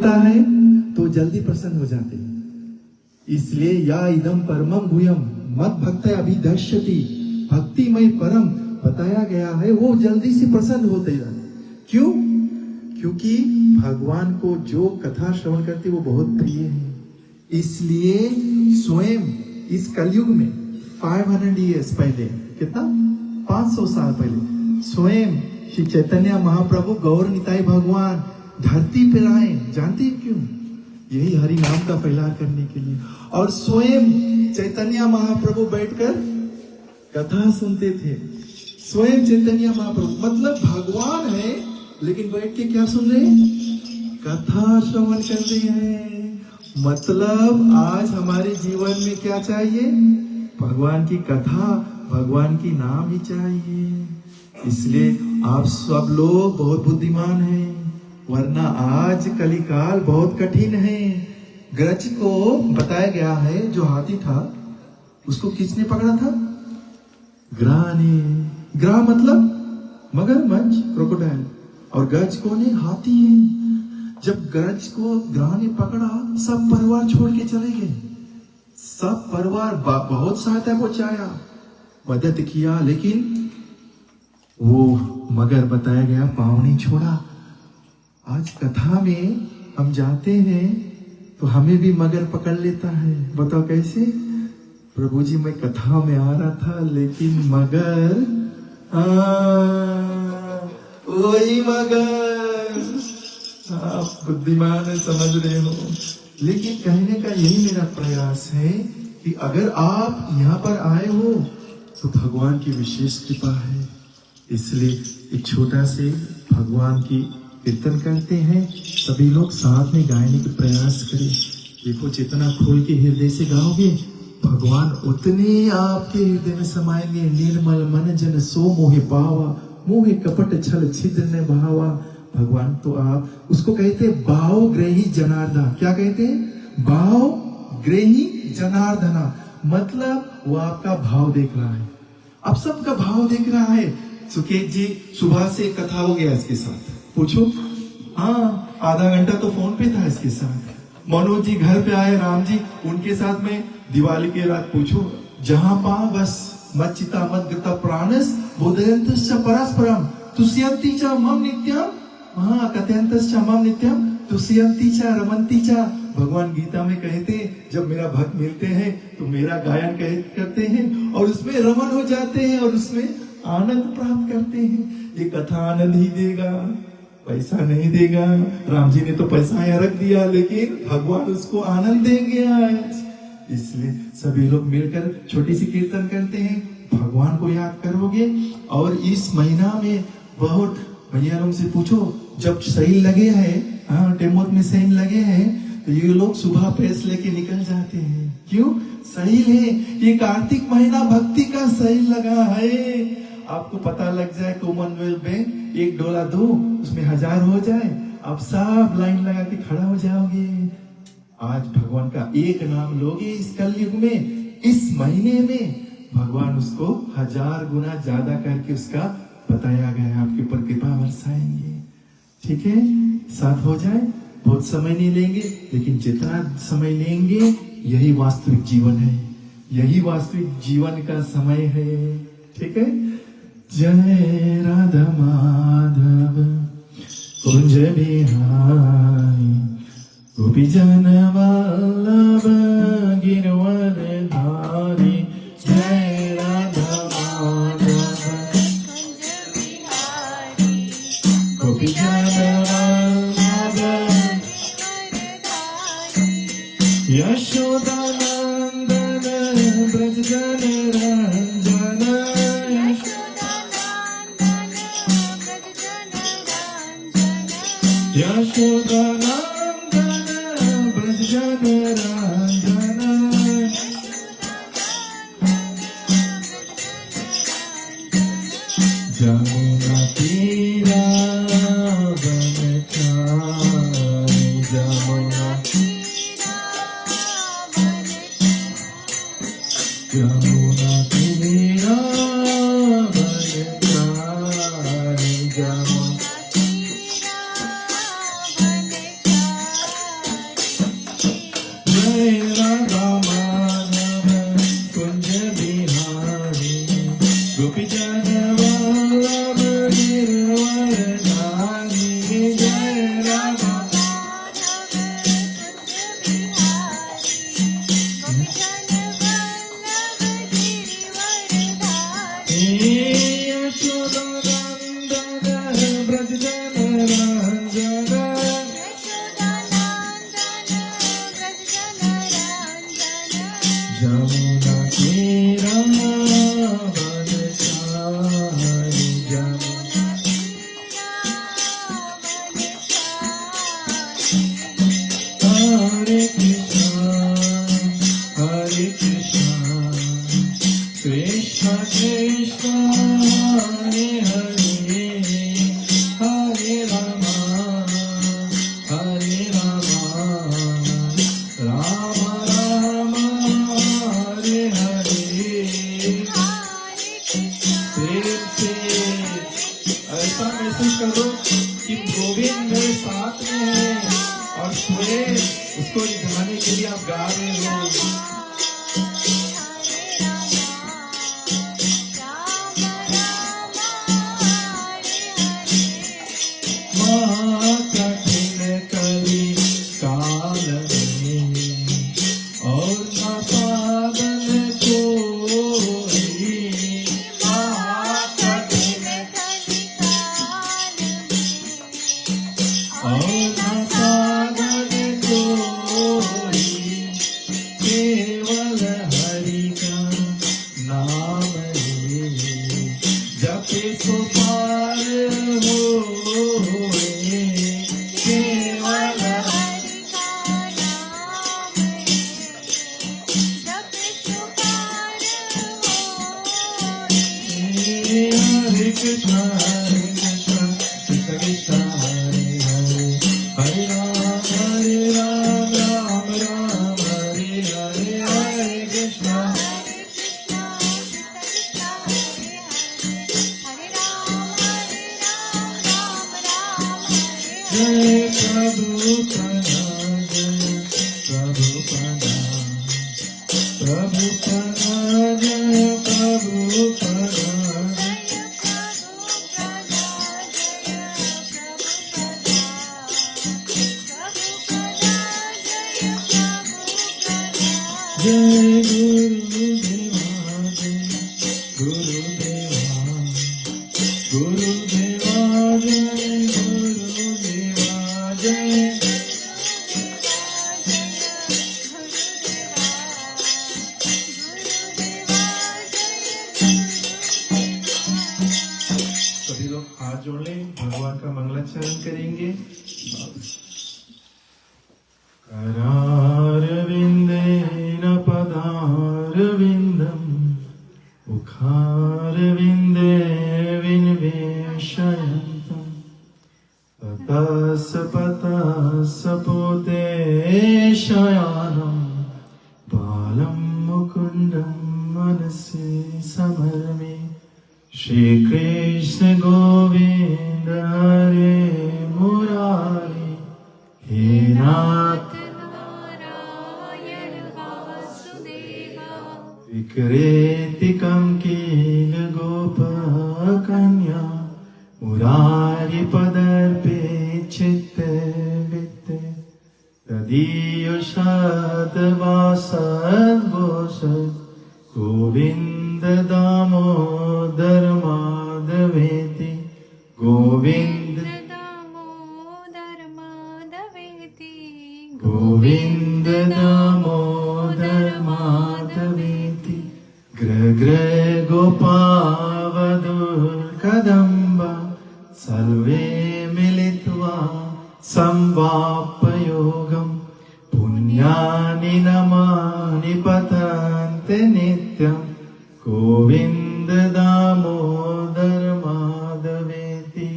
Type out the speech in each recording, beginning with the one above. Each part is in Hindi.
देखता है तो जल्दी प्रसन्न हो जाते हैं। इसलिए या इदम परमम भूयम मत भक्त अभिदश्यति, भक्तिमय परम बताया गया है, वो जल्दी से प्रसन्न होते जाते। क्यों? क्योंकि भगवान को जो कथा श्रवण करते वो बहुत प्रिय है। इसलिए स्वयं इस कलयुग में 500 years पहले, कितना 500 साल पहले, स्वयं श्री चैतन्य महाप्रभु गौर निताई भगवान धरती पर आए। जानते हैं क्यों? यही हरि नाम का फैलाव करने के लिए। और स्वयं चैतन्य महाप्रभु बैठकर कथा सुनते थे। स्वयं चैतन्य महाप्रभु, मतलब भगवान है लेकिन बैठ के क्या सुन रहे हैं? कथा श्रवण कर रहे हैं। मतलब आज हमारे जीवन में क्या चाहिए? भगवान की कथा, भगवान की नाम ही चाहिए। इसलिए आप सब लोग बहुत बुद्धिमान हैं, वरना आज कलिकाल बहुत कठिन है। गज को बताया गया है, जो हाथी था उसको किसने पकड़ा था? ग्रह ने। ग्रह मतलब मगरमच्छ, क्रोकोडाइल, और गज को ने हाथी है। जब गज को ग्रह ने पकड़ा, सब परिवार छोड़ के चले गए। सब परिवार बहुत सहायता पहुंचाया, मदद किया, लेकिन वो मगर बताया गया पांव नहीं छोड़ा। आज कथा में हम जाते हैं तो हमें भी मगर पकड़ लेता है। बताओ कैसे? प्रभु जी मैं कथा में आ रहा था लेकिन मगर, वही मगर। आप बुद्धिमान है, समझ रहे हो। लेकिन कहने का यही मेरा प्रयास है कि अगर आप यहाँ पर आए हो तो भगवान की विशेष कृपा है। इसलिए एक छोटा से भगवान की कीर्तन करते हैं, सभी लोग साथ में गाने के प्रयास करें। देखो जितना खोल के हृदय से गाओगे भगवान उतने आपके हृदय में समाएंगे। निर्मल मन जन सो मोहे पावा, मोहे कपट छल छिद्र न भावा। भगवान तो आप उसको कहते हैं भाव ग्रही जनार्दना। क्या कहते हैं? भाव ग्रही जनार्दना। मतलब वो आपका भाव देख रहा है, आप सबका भाव देख रहा है। सुकेत जी सुबह से कथा हो गया इसके साथ, पूछो। हाँ, आधा घंटा तो फोन पे था इसके साथ। मनोज जी घर पे आए, राम जी उनके साथ में दिवाली के रात, पूछो। जहां पा बस मत चिता मत गता प्राणस बोधयंतश्च परस्परम तुष्यन्ति च मम नित्यम, हाँ कथयंतश्च मम नित्यम तुष्यन्ति च रमन्ति च। भगवान गीता में कहते हैं जब मेरा भक्त मिलते हैं तो मेरा गायन करते हैं और उसमें रमन हो जाते हैं और उसमें आनंद प्राप्त करते हैं। ये कथा आनंद ही देगा, पैसा नहीं देगा। राम जी ने तो पैसा यहाँ रख दिया लेकिन भगवान उसको आनंद देंगे आज। इसलिए सभी लोग मिलकर छोटी सी कीर्तन करते हैं, भगवान को याद करोगे। और इस महीना में बहुत भैया लोग से पूछो, जब सही लगे हैं, हाँ टेमोत में सही लगे हैं तो ये लोग सुबह प्रेस लेके निकल जाते हैं। क्यों? सही है, ये कार्तिक महीना भक्ति का सही लगा है। आपको पता लग जाए कॉमनवेल्थ बैंक $1 दो, उसमें 1000 हो जाए, आप सब लाइन लगा के खड़ा हो जाओगे। आज भगवान का एक नाम लोगे इस कलयुग में, इस महीने में, भगवान उसको 1000 गुना ज्यादा करके उसका बताया गया, आपके ऊपर कृपा बरसाएंगे। ठीक है, साथ हो जाए। बहुत समय नहीं लेंगे लेकिन जितना समय लेंगे यही वास्तविक जीवन है, यही वास्तविक जीवन का समय है। ठीक है। जय राधा माधव कुंज बिहारी गोपी जन वल्लभ गिरवर धारी। जय राधा माधव गोपी जन वल्लभ यशोदा नंदन ब्रज जन रंजन। यशोदा नंदन ब्रज जन रंजन। जमुना तीरा बनचारी, जमुना मस्त हुए, उसको रिझाने के लिए आप गा रहे हो। कठिन कली काल में और न साधन कोई, कठिन और न साधन कोई, केवल हरि का नाम है, जपे सो पार होए, केवल हरि का नाम है, जपे सो पार होए। हरे कृष्ण कृष्ण कृष्ण हरे हरे, हरे राम राम राम हरे हरे, हरे कृष्ण हरे कृष्णा कृष्णा हरे हरे, हरे राम राम राम हरे हरे। जय प्रभुपदा, जय प्रभुपदा, प्रभुपदा जय प्रभुपदा। जय प्रभुपदा, जय प्रभुपदा, प्रभुपदा जय प्रभुपदा। जय गुरुदेवा, जय गुरुदेवा, गुरुदेवा जय गुरुदेवा, जय सभी लोग हाथ जोड़ लें, भगवान का मंगलाचरण करेंगे। करारविन्देन पदारविन्दम् मुखारविन्दे विनिवेशयन्तम्, ततः पोते शयानम्, बालं मुकुन्दं मनसि स्मरामि। श्री कृष्ण गोविंद हरे मुरारी, हे नाथ नारायण वासुदेवा, विक्रेति कंकील गोप कन्या, मुरारी पदर्पे चित्त वित्त, तदीय शब्द वासद बोसद, गोविंद दामोदर माधवेति, गोविंद दामोदर माधवेति, गोविंद दामोदर माधवेति, ग्रह ग्रह गोपावधूर कदम्बा, सर्वे मिलित्वा संवापयोगम्, पुण्यानि नमानि पतन्ते नित्यम्, गोविंद दामोदर माधवेति,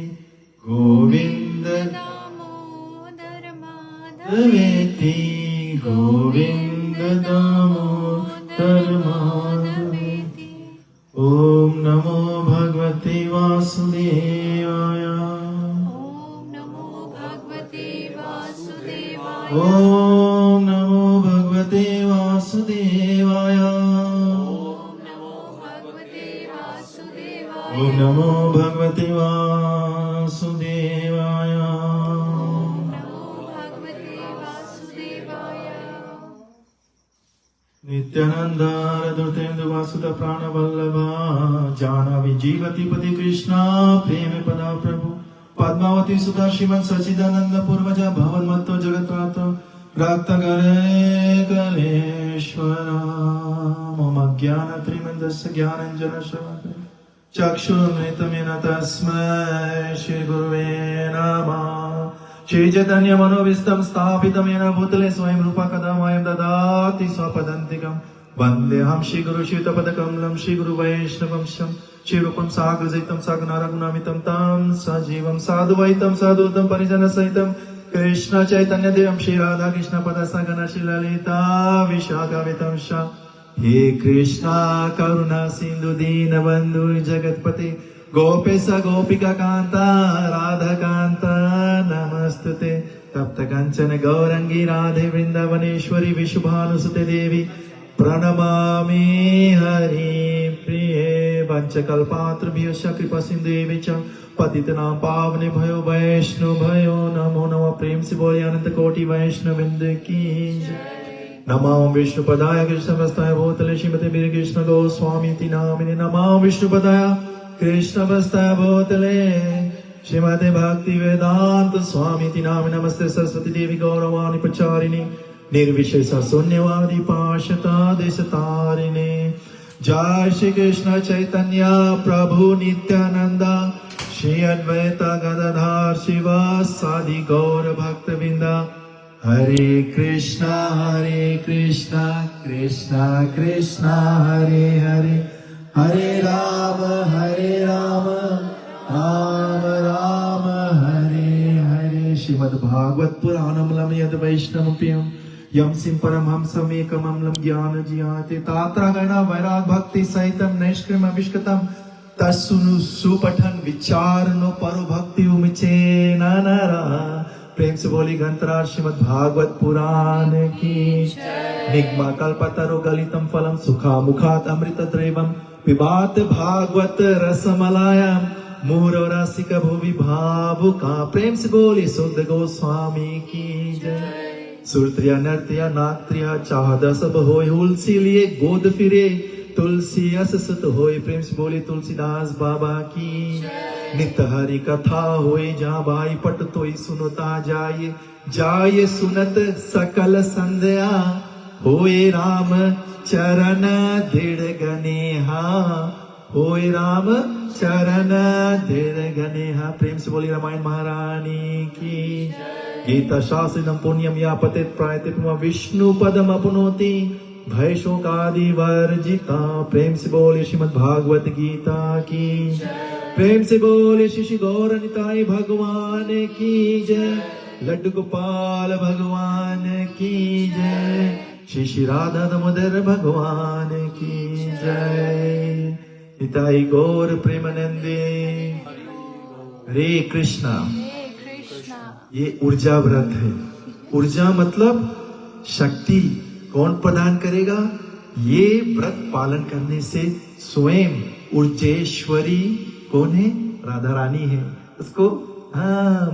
गोविंद दामोदर माधवेति, माधवेति, गोविंद दामोदर माधवेति। ओम नमो भगवते वासुदेवाय, ओम नमो भगवते वासुदेवाय, ओम नमो भगवते वासुदेवाय, ओम नमो भगवते वासुदेवाय, ओम नमो भगवते वासुदेवाय। नमो भगवते वासुदेवाय। नित्यानंद दुर्तेन्दु वासुद प्राण वल्लभा, जानवी जीवति पति कृष्णा, प्रेम पदा प्रभु, पद्मावती सुधा श्रीमन सचिदानंद पूर्वजा, भवन मत्तो जगत्रात रक्त करे कलेश्वरा, मम ज्ञान त्रिमंदस्य ज्ञानंजन शलाकया, चक्षुरुन्मिलितं तस्मै श्री गुरुवे नमः। श्री चैतन्य मनोविष्टम स्थापितं येन भूतले स्वयं रूपा कदा मह्यं ददाति स्वपदान्तिकं, वन्देऽहं श्री गुरु श्रीयुतपदकमलं श्री गुरु वैष्णवंशं, श्रीरूपं साग्रजैतं साग्रनारगुणामितं तं सजीवं साधुवैतं साधुतं परिजनसहितं, कृष्ण चैतन्य देवं श्री राधा कृष्ण पदसगण श्री ललिता विशाखावितं श। हे कृष्णा करुणा सिंधु दीन बंधु जगतपते, गोपेश गोपिका कांता राधा कांता नमस्तुते। तप्त कंचन गौरंगी राधे वृंदावनेश्वरी विशुभानुसुते देवी प्रणमामि हरि प्रिये वंशकल्पातृभ्यश्च कृपा सिन्धुभ्यः च पतितनां पावने भयो वैष्णव भयो नमो नमः प्रेम से बोले अनंत कोटि वैष्णववृंद की जय। नमो विष्णुपदाय कृष्णवस्ताय भूतले श्रीमते वीर कृष्ण गोस्वामी नामिने नमो विष्णुपदाय कृष्णवस्ताय भूतले श्रीमते भक्ति वेदांत स्वामी नामिने नमस्ते सरस्वती देवी गौरवाणी प्रचारिणी निर्विशेष शून्यवादी पाशता देशतारिणे। जय श्री कृष्ण चैतन्य प्रभु नित्यानंद श्री अद्वैत गदाधर शिवासादि गौर भक्तवृंद। हरे कृष्णा कृष्णा कृष्णा हरे हरे हरे राम राम राम हरे हरे। श्रीमद्भागवत पुराणम यद वैष्णवप्रियम यम सिं परमहंसम् एकममलं ज्ञान जियाते तात्रा गणा वैराग भक्ति सहितम नैष्कृम अभिष्कृतम तस्सुनु सुपठन विचारनो परो भक्ति उमिचे नरा। प्रेम से बोली गंतरार श्रीमद् भागवत पुराण की निगमा कल्पतरो गलितम फलम सुखा मुखात अमृत द्रवम पिबात भागवत रसमलायम मुहुरो रसिक भुवि भावुका। प्रेम से बोली शुद्ध गोस्वामी की जय। सुरत्रिया नर्त्रिया नात्रिया चाहद सब होय हुलसी लिए गोद फिरे तुलसी अस सुत होय। प्रेम से बोले तुलसीदास बाबा की नित्य हरि कथा होय जहाँ बाई पट तोई सुनता जाय जाय सुनत सकल संध्या होय राम चरण दृढ़ गनेहा होय राम चरण दृढ़ गनेहा। प्रेम से बोली रामायण महारानी की गीता शास्त्रम पुण्यम या पतित प्रायते विष्णु पदम अपनोति भय शोकादि वर्जिता। प्रेम से बोले श्रीमद् भागवत गीता की प्रेम से बोले श्री गौर निताई भगवान की जय। लड्डू गोपाल भगवान की जय। श्री राधा दामोदर भगवान की जय। निताई गौर प्रेमानंदे। हरे कृष्णा। ये ऊर्जा व्रत है। ऊर्जा मतलब शक्ति कौन प्रदान करेगा? ये व्रत पालन करने से स्वयं ऊर्जेश्वरी कौन है? राधा रानी है। उसको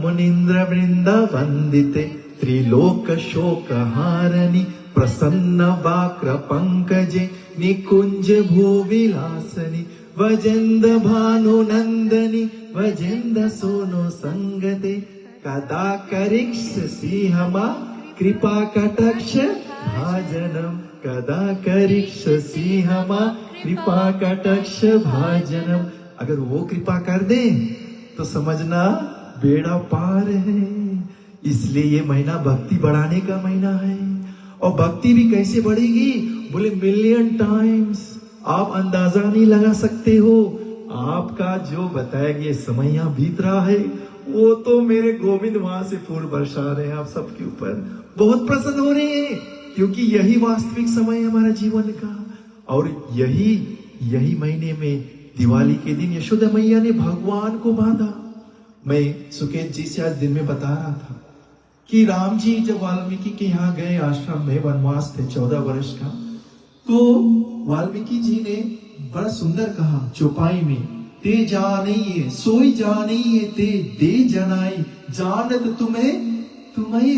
मुनिंद्र वृंदा वंदिते त्रिलोक शोक हारणी प्रसन्न वाक्र पंकजे निकुंज भूविलासनी वजेंद भानु नंदनी वजेंद सोनो संगते कदा करिष्यसि हमा कृपा कटाक्ष भाजनम कदा करिष्यसि हमा कृपा कटाक्ष भाजनम। अगर वो कृपा कर दे तो समझना बेड़ा पार है। इसलिए ये महीना भक्ति बढ़ाने का महीना है। और भक्ति भी कैसे बढ़ेगी? बोले मिलियन टाइम्स। आप अंदाजा नहीं लगा सकते हो। आपका जो बताया गया समय यहाँ बीत रहा है वो तो मेरे गोविंद वहां से फूल बरसा रहे हैं आप सबके ऊपर। बहुत प्रसन्न हो रहे हैं क्योंकि यही वास्तविक समय है हमारा जीवन का। और यही महीने में दिवाली के दिन यशोदा मैया ने भगवान को बांधा। मैं सुकेत जी से आज दिन में बता रहा था कि राम जी जब वाल्मीकि के यहाँ गए आश्रम में वनवास थे 14 वर्ष का, तो वाल्मीकि जी ने बड़ा सुंदर कहा चौपाई में, ते जानिए सोई जानिए ते दे जनाई जानत तुम्हें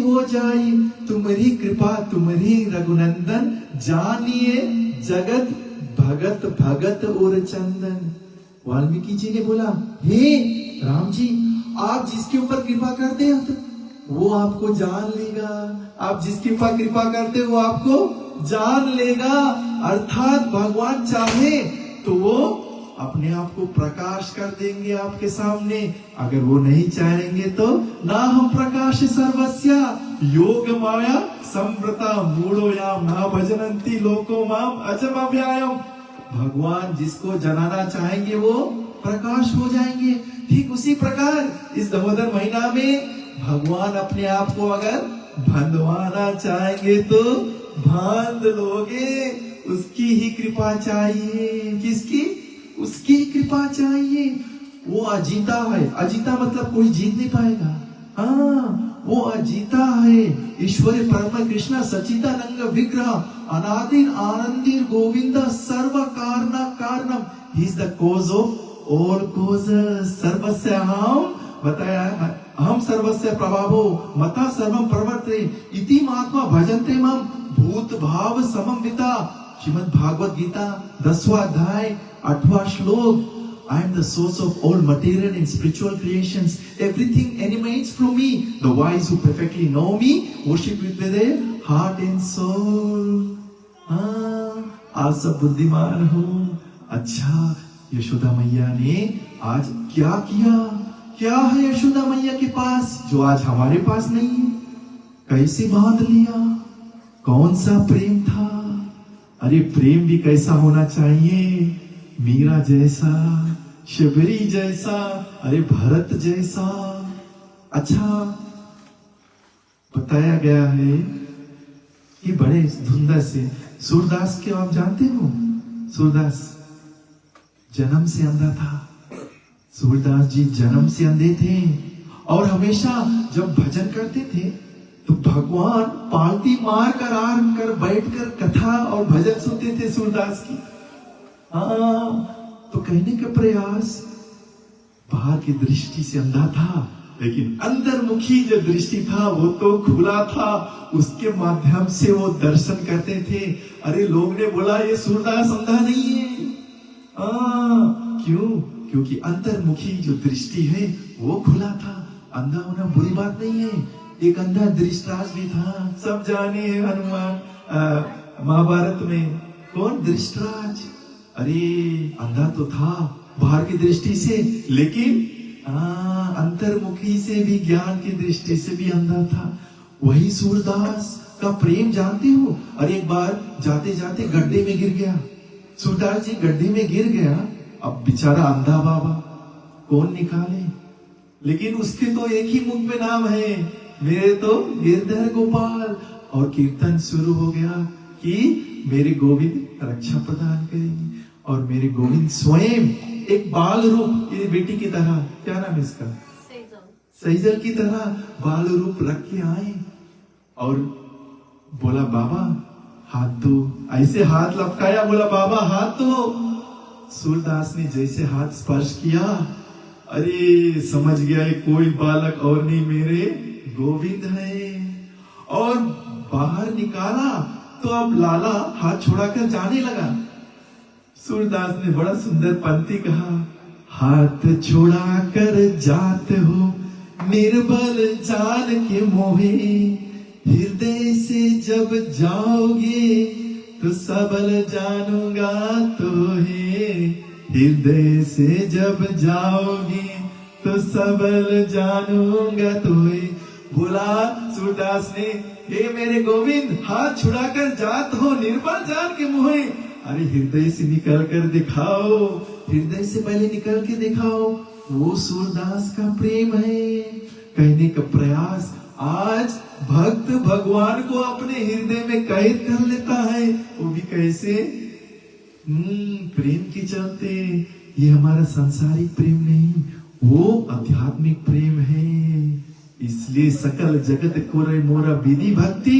हो जाई तुम्हारी कृपा तुम्हारी रघुनंदन जानिए जगत भगत भगत और चंदन। वाल्मीकि जी ने बोला हे राम जी, आप जिसके ऊपर कृपा करते हो वो आपको जान लेगा। आप जिसके ऊपर कृपा करते हो वो आपको जान लेगा। अर्थात भगवान चाहे तो वो अपने आप को प्रकाश कर देंगे आपके सामने। अगर वो नहीं चाहेंगे तो ना हम प्रकाश सर्वस्या योग माया संवृता मूढ़ोयाम ना भजनंती लोको माम अजमव्यायम। भगवान जिसको जनाना चाहेंगे वो प्रकाश हो जाएंगे। ठीक उसी प्रकार इस दामोदर महीना में भगवान अपने आप को अगर बंधवाना चाहेंगे तो बांध लोगे। उसकी ही कृपा चाहिए। किसकी? उसकी कृपा चाहिए। वो अजीता है। अजीता मतलब कोई जीत नहीं पाएगा। हाँ, वो अजीता है। ईश्वर परम कृष्ण सचिदानंद विग्रह अनादिर आनंदिर गोविंद सर्व कारणम। He is the cause of all causes. सर्वस्य हम बताया, हम सर्वस्य प्रभावो मता सर्वम प्रवर्ते इति महात्मा भजन्ते मम भूत भाव समन्विता। श्रीमद् भागवत गीता 10वां अध्याय 8वां श्लोक। I am the source of all material and spiritual creations. Everything emanates from me. The wise who perfectly know me worship with their heart and soul. आप सब बुद्धिमान हो। अच्छा, यशोदा मैया ने आज क्या किया? क्या है यशोदा मैया के पास जो आज हमारे पास नहीं है? कैसे बांध लिया? कौन सा प्रेम था? अरे प्रेम भी कैसा होना चाहिए? मीरा जैसा, शबरी जैसा, अरे भरत जैसा। अच्छा, बताया गया है कि बड़े धुंधा से सूरदास के आप जानते हो? सूरदास जन्म से अंधा था। सूरदास जी जन्म से अंधे थे और हमेशा जब भजन करते थे तो भगवान पालती मार कर आराम कर बैठकर कथा और भजन सुनते थे सूरदास की। तो कहने का प्रयास, बाहर की दृष्टि से अंधा था लेकिन अंतर्मुखी जो दृष्टि था वो तो खुला था। उसके माध्यम से वो दर्शन करते थे। अरे लोग ने बोला ये सूरदास अंधा नहीं है। क्यों? क्योंकि अंतर्मुखी जो दृष्टि है वो खुला था। अंधा होना बुरी बात नहीं है। एक अंधा दृष्टराज भी था, सब जाने हनुमान महाभारत में। कौन? दृष्टराज। अरे अंधा तो था बाहर की दृष्टि से, लेकिन अंतर्मुखी से भी, ज्ञान की दृष्टि से भी अंधा था। वही सूरदास का प्रेम जानते हो? अरे एक बार जाते जाते गड्ढे में गिर गया। सूरदास जी गड्ढे में गिर गया। अब बेचारा अंधा बाबा कौन निकाले? लेकिन उसके तो एक ही मुख में नाम है, मेरे तो गिरधर गोपाल। और कीर्तन शुरू हो गया कि मेरे गोविंद रक्षा प्रदान करेंगे। और मेरे गोविंद स्वयं एक बाल रूप, ये बेटी की तरह, क्या नाम है इसका? सैजल की तरह बाल रूप रख के आए और बोला बाबा हाथ दो। ऐसे हाथ लपकाया, बोला बाबा हाथ दो। सूरदास ने जैसे हाथ स्पर्श किया, अरे समझ गया ये कोई बालक और नहीं, मेरे गोविंद है। और बाहर निकाला तो अब लाला हाथ छोड़ाकर जाने लगा। सूरदास ने बड़ा सुंदर पंक्ति कहा, हाथ छोड़ा कर जात हो निर्बल जान के मोहे, हृदय से जब जाओगे तो सबल जानूंगा तो है। हृदय से जब जाओगे तो सबल जानूंगा तो है। बोला सूरदास ने, हे मेरे गोविंद हाथ छुड़ाकर जात हो निर्बल जान के मोहे। अरे हृदय से निकल कर दिखाओ, हृदय से पहले निकल के दिखाओ। वो सूरदास का प्रेम है। कहने का प्रयास, आज भक्त भगवान को अपने हृदय में कैद कर लेता है। वो भी कैसे? प्रेम के चलते। ये हमारा सांसारिक प्रेम नहीं, वो आध्यात्मिक प्रेम है। इसलिए सकल जगत कोरे मोरा विधि भक्ति,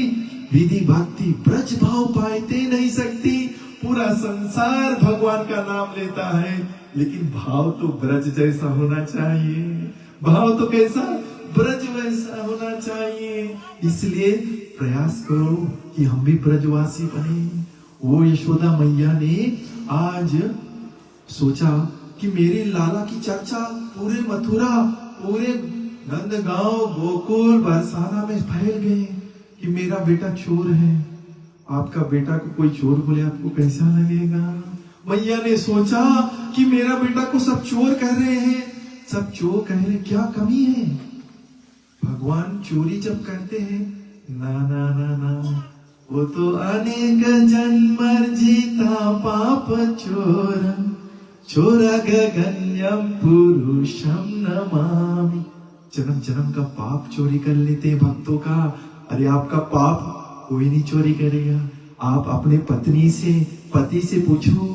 विधि भक्ति ब्रज भाव पाते नहीं सकती। पूरा संसार भगवान का नाम लेता है, लेकिन भाव तो ब्रज जैसा होना चाहिए। भाव तो कैसा? ब्रज वैसा होना चाहिए। इसलिए प्रयास करो कि हम भी ब्रजवासी बने। वो यशोदा मैया ने आज सोचा कि मेरे लाला की चर्चा पूरे मथुरा, पूरे नंदगांव, गोकुल, बरसाना में फैल गए कि मेरा बेटा चोर है। आपका बेटा को कोई चोर बोले आपको कैसा लगेगा? मैया ने सोचा कि मेरा बेटा को सब चोर कह रहे हैं, सब चोर कह रहे, क्या कमी है? भगवान चोरी जब करते हैं, ना ना ना ना, वो तो अनेक जन्म जीता पाप चोर, चोरा गगन्यम पुरुषम नमामि। जन्म जन्म का पाप चोरी कर लेते भक्तों का। अरे आपका पाप कोई नहीं चोरी करेगा। आप अपने पत्नी से, पति से पूछो,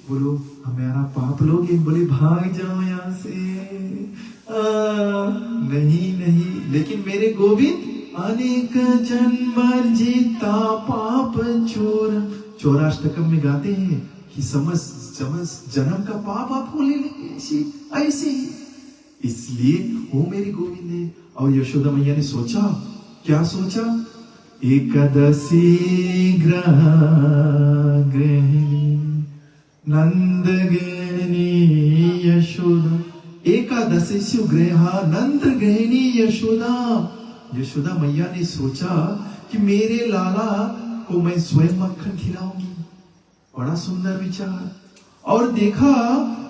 बोलो हमारा पाप लोगे? बोले भाग जाओ यहाँ से। नहीं नहीं, लेकिन मेरे गोविंद अनेक जन्म जीता पाप चोर, चौराष्टकम में गाते हैं कि समस्त जन्म का पाप आपको ले लेंगे ऐसे ही। इसलिए वो मेरी गोविंद है। और यशोदा मैया ने सोचा, क्या सोचा? एकादशी ग्रह गृहिणी नंद गृहिणी यशोदा, एकादशी गृह नंद गृहिणी यशोदा। यशोदा मैया ने सोचा कि मेरे लाला को मैं स्वयं मक्खन खिलाऊंगी। बड़ा सुंदर विचार। और देखा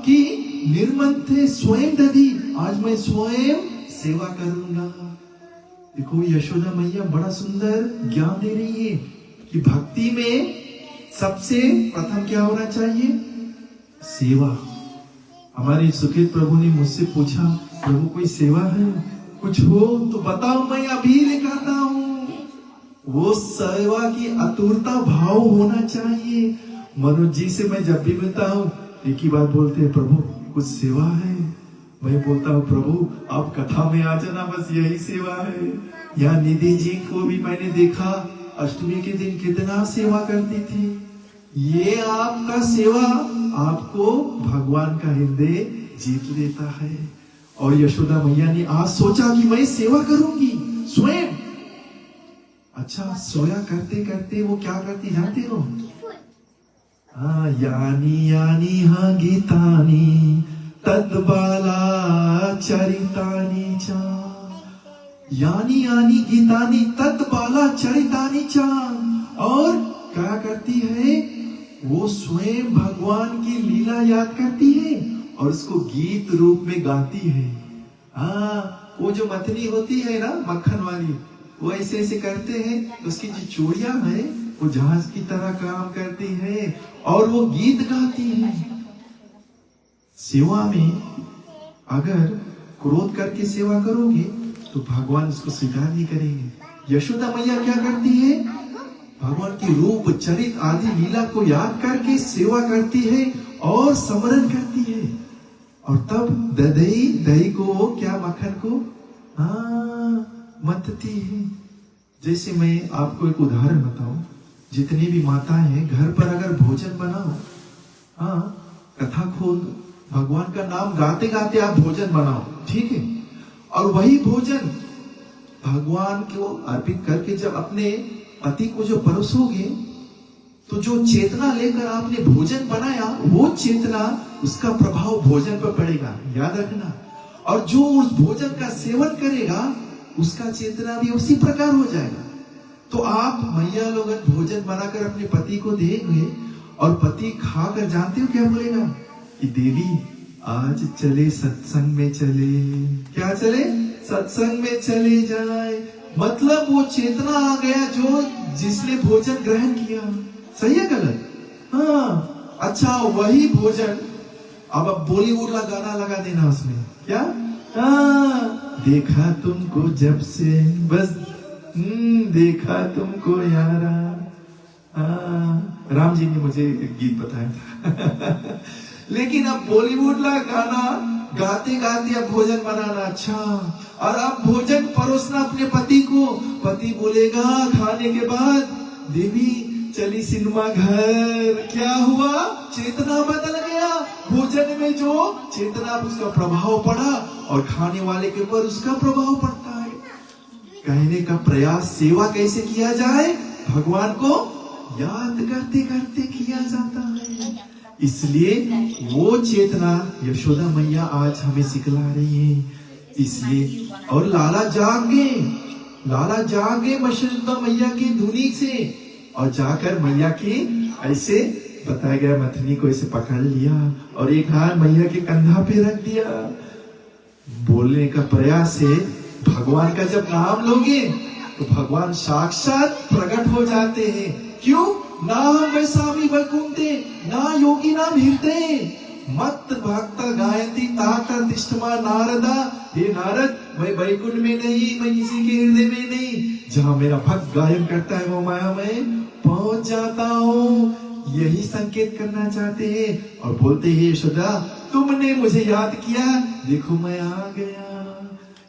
कि निर्मल थे स्वयं दधी, आज मैं स्वयं सेवा करूंगा। देखो यशोदा मैया बड़ा सुंदर ज्ञान दे रही है कि भक्ति में सबसे प्रथम क्या होना चाहिए? सेवा। हमारे सुखदेव प्रभु ने मुझसे पूछा, प्रभु कोई सेवा है, कुछ हो तो बताओ, मैं अभी लेकर आता हूं। वो सेवा की अतुरता भाव होना चाहिए। मनोज जी से मैं जब भी मिलता हूँ एक ही बात बोलते हैं, प्रभु कुछ सेवा है। मैं बोलता हूँ प्रभु आप कथा में आ जाना, बस यही सेवा है। यहाँ निधि जी को भी मैंने देखा अष्टमी के दिन कितना सेवा करती थी। ये आपका सेवा आपको भगवान का हृदय जीत लेता है। और यशोदा मैया ने आज सोचा कि मैं सेवा करूंगी स्वयं। अच्छा, सोया करते करते वो क्या करती जानते हो? यानी यानी हा गीतानी तद्बाला चरितानी चा, यानी यानी गीतानी तद्बाला चरितानी चा। और क्या करती है? वो स्वयं भगवान की लीला याद करती है और उसको गीत रूप में गाती है। वो जो मथनी होती है ना मक्खन वाली, वो ऐसे ऐसे करते हैं, तो उसकी जो चूड़ियां है वो जहाज की तरह काम करती है और वो गीत गाती है। सेवा में अगर क्रोध करके सेवा करोगे तो भगवान उसको स्वीकार नहीं करेंगे। यशोदा मैया क्या करती है? भगवान की रूप चरित आदि लीला को याद करके सेवा करती है और स्मरण करती है। और तब दही को क्या मक्खन को मथती है। जैसे मैं आपको एक उदाहरण बताऊं, जितनी भी माताएं हैं घर पर अगर भोजन बनाओ, कथा खोल, भगवान का नाम गाते गाते आप भोजन बनाओ, ठीक है? और वही भोजन भगवान को अर्पित करके जब अपने पति को जो परोसोगे, तो जो चेतना लेकर आपने भोजन बनाया वो चेतना, उसका प्रभाव भोजन पर पड़ेगा, याद रखना। और जो उस भोजन का सेवन करेगा उसका चेतना भी उसी प्रकार हो जाएगा। तो आप मैया लोग भोजन बनाकर अपने पति को देंगे और पति खाकर जानते हो क्या बोलेगा? कि देवी आज चले सत्संग में चले। क्या चले? सत्संग में चले जाए। मतलब वो चेतना आ गया जो जिसने भोजन ग्रहण किया। सही है गलत? हाँ। अच्छा, वही भोजन अब बॉलीवुड का गाना लगा देना उसमें, क्या? देखा तुमको जब से बस देखा तुमको यारा। राम जी ने मुझे एक गीत बताया था। लेकिन अब बॉलीवुड का गाना गाते गाते अब भोजन बनाना। अच्छा, और अब भोजन परोसना अपने पति को। पति बोलेगा खाने के बाद, देवी चली सिनेमा घर। क्या हुआ? चेतना बदल गया। भोजन में जो चेतना उसका प्रभाव पड़ा और खाने वाले के ऊपर उसका प्रभाव पड़ता है। कहने का प्रयास सेवा कैसे किया जाए? भगवान को याद करते करते किया जाता है। इसलिए वो चेतना यशोदा मैया आज हमें सिखला रही है। इसलिए और लाला जाग गए यशोदा मैया की धुनी से, और जाकर मैया की ऐसे बताया गया मथनी को ऐसे पकड़ लिया और एक हाथ मैया के कंधा पे रख दिया। बोलने का प्रयास है, भगवान का जब नाम लोगे तो भगवान साक्षात प्रकट हो जाते हैं। क्यों? ना वैसामी वैकुंठे ना योगी ना भीरते मत भक्ता गायती ताता तिष्ठमा नारदा। हे नारद, मैं वैकुंठ में नहीं, मैं किसी के हृदय में नहीं, जहाँ मेरा भक्त गायन करता है वो माया में पहुंच जाता हूँ। यही संकेत करना चाहते हैं और बोलते हैं यशोदा तुमने मुझे याद किया, देखो मैं आ गया।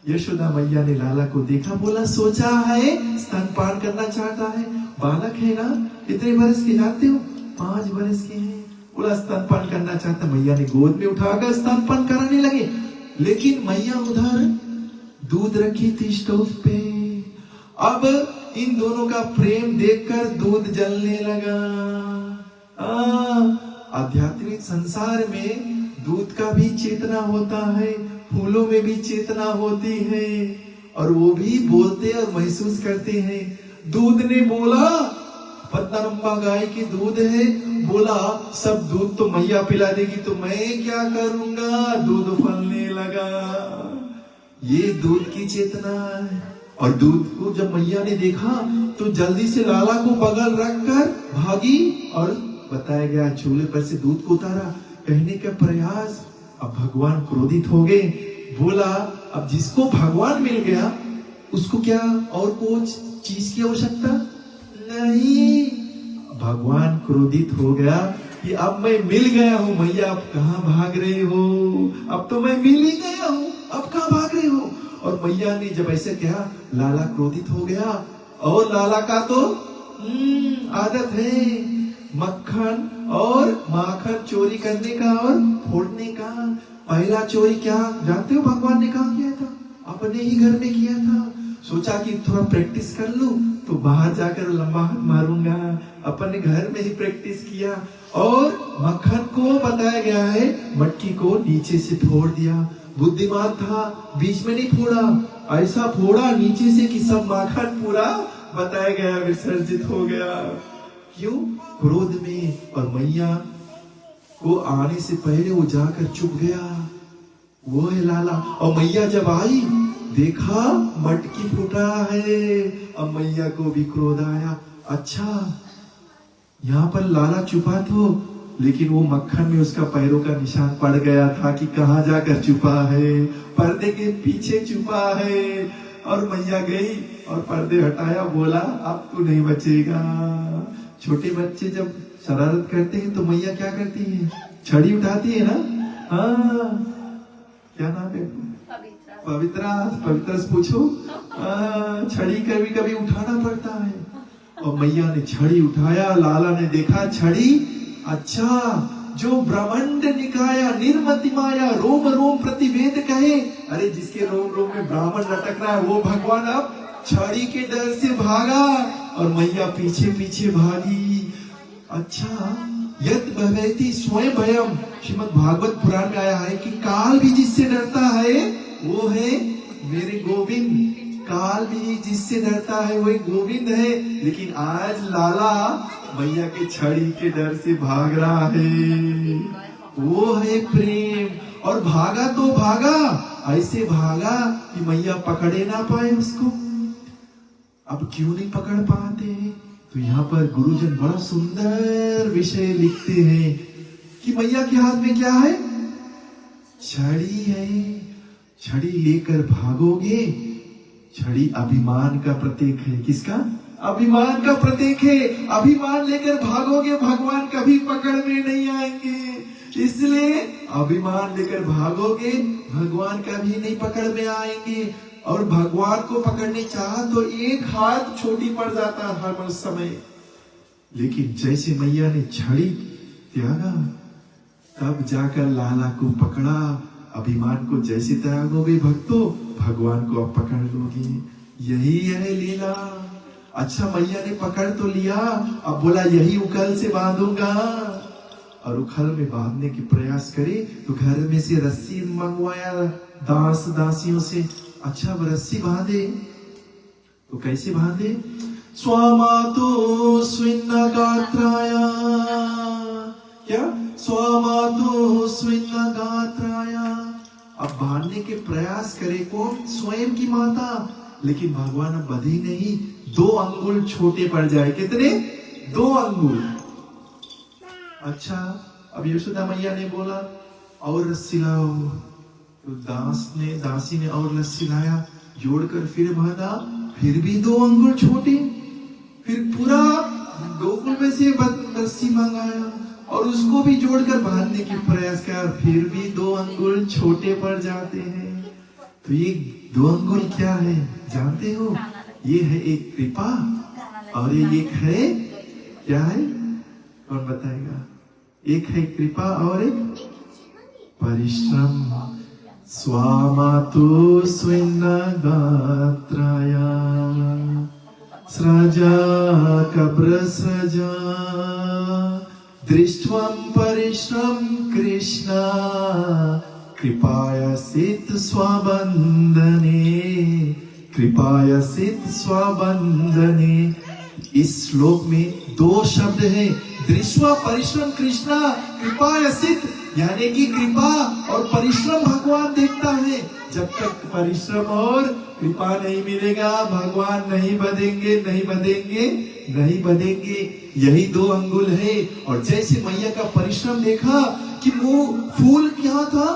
यशोदा मैया ने लाला को देखा, बोला सोचा है स्तनपान करना चाहता है, बालक है ना, कितने बरस के जानते हो, 5 बरस के हैं। बोला स्तनपान करना चाहता, मैया ने गोद में उठाकर स्तनपान कराने लगे। लेकिन मैया उधर दूध रखी थी स्टोव पे। अब इन दोनों का प्रेम देखकर दूध जलने लगा। आध्यात्मिक संसार में दूध का भी चेतना होता है, फूलों में भी चेतना होती है, और वो भी बोलते और महसूस करते हैं। दूध ने बोला, पद्मनाभा गाय की दूध है, बोला सब दूध तो मैया पिला देगी तो मैं क्या करूंगा, दूध फलने लगा। ये दूध की चेतना है। और दूध को जब मैया ने देखा तो जल्दी से लाला को बगल रखकर भागी और बताया गया चूल्हे पर से दूध को उतारा। कहने का प्रयास, अब भगवान क्रोधित हो गए। बोला अब जिसको भगवान मिल गया उसको क्या और कुछ चीज की आवश्यकता नहीं। भगवान क्रोधित हो गया कि अब मैं मिल गया हूँ मैया, अब कहाँ भाग रहे हो, अब तो मैं मिल ही गया हूँ, अब कहाँ भाग रहे हो। और मैया ने जब ऐसे कहा, लाला क्रोधित हो गया। और लाला का तो आदत है मक्खन और माखन चोरी करने का और फोड़ने का। पहला चोरी क्या जानते हो भगवान ने कहा किया था, अपने ही घर में किया था। सोचा कि थोड़ा प्रैक्टिस कर लूं तो बाहर जाकर लंबा हाथ मारूंगा, अपने घर में ही प्रैक्टिस किया। और मक्खन को बताया गया है मटकी को नीचे से फोड़ दिया। बुद्धिमान था, बीच में नहीं फोड़ा, ऐसा फोड़ा नीचे से कि सब माखन पूरा बताया गया विसर्जित हो गया। क्यों? क्रोध में। और मैया को आने से पहले वो जाकर चुप गया। वो है लाला। और मैया जब आई देखा मटकी फूटा है, अब मैया को भी क्रोध आया। अच्छा यहाँ पर लाला छुपा तो, लेकिन वो मक्खन में उसका पैरों का निशान पड़ गया था कि कहाँ जाकर छुपा है, पर्दे के पीछे छुपा है। और मैया गई और पर्दे हटाया, बोला अब तू नहीं बचेगा। छोटे बच्चे जब शरारत करते हैं तो मैया क्या करती है, छड़ी उठाती है ना। हाँ क्या नाम है, पवित्रा, पवित्रा से पूछो। छड़ी कभी कभी उठाना पड़ता है। और मैया ने छड़ी उठाया, लाला ने देखा छड़ी, अच्छा जो ब्रह्मांड निकाया निर्मति माया रोम रोम प्रतिवेद कहे, अरे जिसके रोम रोम में ब्राह्मण लटक रहा है वो भगवान अब छड़ी के डर से भागा और मैया पीछे पीछे भागी। अच्छा यत भवेति स्वयं भयम, श्रीमद् भागवत पुराण में आया है कि काल भी जिससे डरता है वो है मेरे गोविंद। काल भी जिससे डरता है वही गोविंद है। लेकिन आज लाला मैया के छड़ी के डर से भाग रहा है, वो है प्रेम। और भागा तो भागा, ऐसे भागा कि मैया पकड़े ना पाए उसको। अब क्यों नहीं पकड़ पाते हैं? तो यहाँ पर गुरुजन बड़ा सुंदर विषय लिखते हैं कि मैया के हाथ में क्या है, छड़ी है। छड़ी लेकर भागोगे, छड़ी अभिमान का प्रतीक है। किसका? अभिमान का प्रतीक है। अभिमान लेकर भागोगे भगवान कभी पकड़ में नहीं आएंगे। इसलिए अभिमान लेकर भागोगे भगवान कभी नहीं पकड़ में आएंगे। और भगवान को पकड़ने चाहा तो एक हाथ छोटी पड़ जाता हर समय। लेकिन जैसे मैया ने छड़ी त्यागा तब जाकर लाला को पकड़ा। अभिमान को जैसे त्यागोगे भक्तों, भगवान को अब पकड़ लोगे। यही है लीला। अच्छा मैया ने पकड़ तो लिया, अब बोला यही उखल से बांधूंगा। और उखल में बांधने के प्रयास करे तो घर में से रस्सी मंगवाया दास दासियों से। अच्छा वो रस्सी बांधे तो कैसे बांधे? स्वामातो स्विन्न गात्राया, क्या? स्वामातो स्विन्न गात्राया। अब बांधने के प्रयास करे कौन? स्वयं की माता। लेकिन भगवान अब बधे नहीं, 2 अंगुल छोटे पड़ जाए। कितने? 2 अंगुल। अच्छा अब यशोदा मैया ने बोला और रस्सी लाओ। तो दासी ने और रस्सी लाया, जोड़कर फिर बांधा, फिर भी 2 अंगुल छोटे। फिर पूरा गोकुल में से रस्सी मंगाया और उसको भी जोड़कर बांधने की प्रयास किया, फिर भी 2 अंगुल छोटे पड़ जाते हैं। तो ये 2 अंगुल क्या है जानते हो? ये है एक कृपा और एक है क्या है? कौन बताएगा? एक है कृपा और एक परिश्रम। स्वामातु स्विन्ना गात्राया स्रजा कब्रसजा दृष्ट्वं परिश्रम कृष्णा कृपायासित स्वबंधने कृपायासित स्वबंधने। इस श्लोक में 2 शब्द हैं, दृष्ट्वा परिश्रम कृष्णा कृपायासित, यानी कि कृपा और परिश्रम भगवान देखता है। जब तक परिश्रम और कृपा नहीं मिलेगा भगवान नहीं बधेंगे, नहीं बधेंगे, नहीं बधेंगे। यही 2 अंगुल है। और जैसे मैया का परिश्रम देखा कि वो फूल क्या था,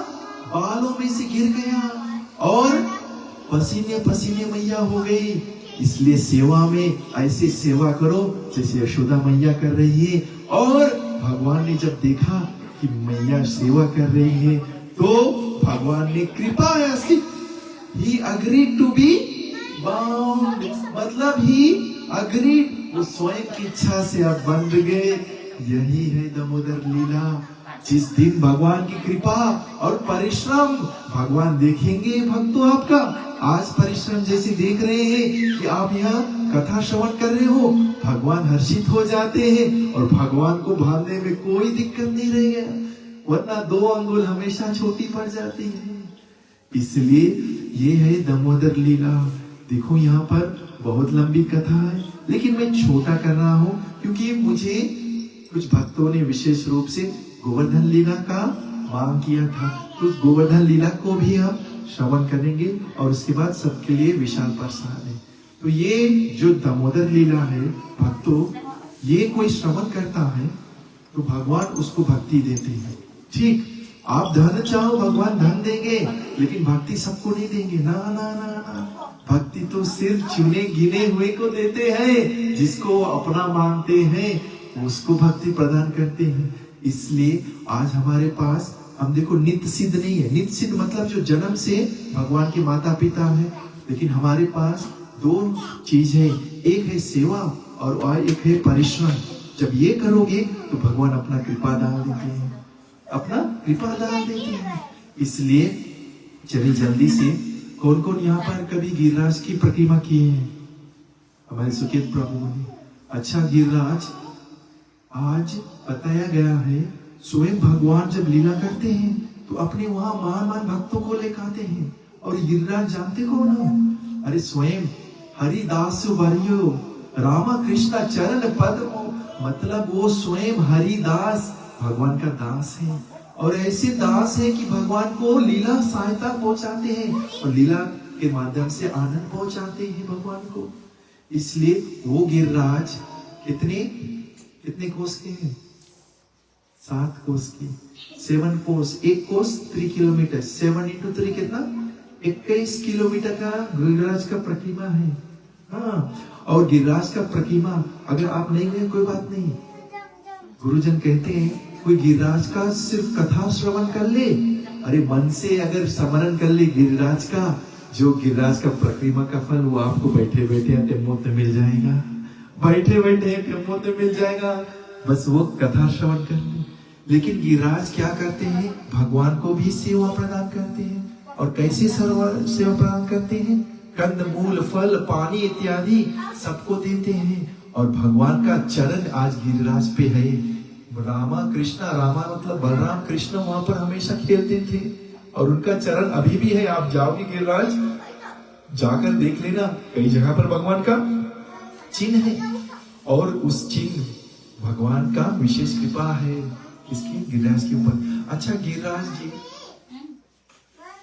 बालों में से गिर गया और पसीने पसीने मैया हो गई। इसलिए सेवा में ऐसे सेवा करो जैसे यशोदा मैया कर रही है। और भगवान ने जब देखा कि मैया सेवा कर रही है तो भगवान ने कृपा ऐसी ही अग्रीड टू बी बाउंड, मतलब ही अग्रीड, वो स्वयं की इच्छा से अब बंध गए। यही है दामोदर लीला। जिस दिन भगवान की कृपा और परिश्रम भगवान देखेंगे भक्तों आपका, आज परिश्रम जैसे देख रहे हैं कि आप यहाँ कथा श्रवण कर रहे हो, भगवान हर्षित हो जाते हैं और भगवान को बांधने में कोई दिक्कत नहीं रहेगा, वरना 2 अंगुल हमेशा छोटी पड़ जाती है। इसलिए ये है दामोदर लीला। देखो यहाँ पर बहुत लंबी कथा है लेकिन मैं छोटा कर रहा हूँ क्योंकि मुझे कुछ भक्तों ने विशेष रूप से गोवर्धन लीला का मांग किया था। तो उस गोवर्धन लीला को भी हम श्रवण करेंगे और उसके बाद सबके लिए विशाल प्रसाद है। तो ये जो दामोदर लीला है भक्तों, ये कोई श्रवण करता है तो भगवान उसको भक्ति देते हैं। ठीक, आप धन चाहो भगवान धन देंगे लेकिन भक्ति सबको नहीं देंगे, ना ना ना ना। भक्ति तो सिर्फ चुने गिने हुए को देते हैं, जिसको अपना मानते हैं उसको भक्ति प्रदान करते हैं। इसलिए आज हमारे पास हम देखो नित्य सिद्ध नहीं है। नित्य सिद्ध मतलब जो जन्म से भगवान के माता पिता है, लेकिन हमारे पास 2 चीज है, एक है सेवा और एक है परिश्रम। जब ये करोगे तो भगवान अपना कृपा डाल देते हैं, अपना कृपा डाल देते हैं। इसलिए चलिए जल्दी से, कौन कौन यहाँ पर कभी गिरिराज की प्रतिमा किए हैं? हमारे सुकेत प्रभु ने। अच्छा, गिरिराज आज बताया गया है स्वयं भगवान जब लीला करते हैं तो अपने वहां महान भक्तों को लेकर आते हैं। और गिरिराज जानते कौन हो? अरे स्वयं हरिदास वर्यो रामा कृष्णा चरण पद्म, मतलब वो स्वयं हरिदास भगवान का दास है। और ऐसे दास है कि भगवान को लीला सहायता पहुंचाते हैं और लीला के माध्यम से आनंद पहुंचाते हैं भगवान को। इसलिए वो गिरिराज कितने कोस के हैं? 7 कोस के, 7 कोस। 1 कोस 3 किलोमीटर, 7 into 3 कितना? 21 किलोमीटर का गिरिराज का प्रतिमा है। हाँ, और गिरिराज का प्रतिमा अगर आप नहीं गए कोई बात नहीं, गुरुजन कहते हैं कोई गिरिराज का सिर्फ कथा श्रवण कर ले, अरे मन से अगर स्मरण कर ले गिरिराज का, जो गिरिराज का प्रतिमा का फल वो आपको बैठे बैठे टेम्पो में मिल जाएगा, बैठे बैठे टेम्पो में मिल जाएगा। बस वो कथा श्रवण कर ले। लेकिन गिरिराज क्या करते हैं? भगवान को भी सेवा प्रदान करते हैं। और कैसे सेवा प्रदान करते हैं? कंद मूल फल पानी इत्यादि सबको देते हैं। और भगवान का चरण आज गिरिराज पे है। रामा कृष्णा, रामा मतलब बलराम, कृष्ण वहां पर हमेशा खेलते थे और उनका चरण अभी भी है। आप जाओगे गिरिराज, जाकर देख लेना, कई जगह पर भगवान का चिन्ह है और उस चिन्ह भगवान का विशेष कृपा है किसकी? गिरिराज के ऊपर। अच्छा, गिरिराज जी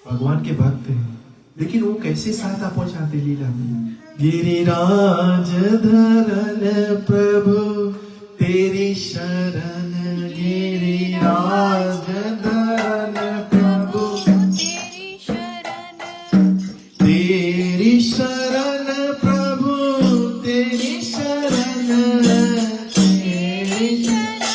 भगवान के भक्त हैं, लेकिन वो कैसे सहायता पहुंचाते लीला में? गिरिराज धरन प्रभु तेरी शरण, गिरिराज धरन प्रभु तेरी शरण, तेरी शरण प्रभु तेरी शरण, तेरी शरण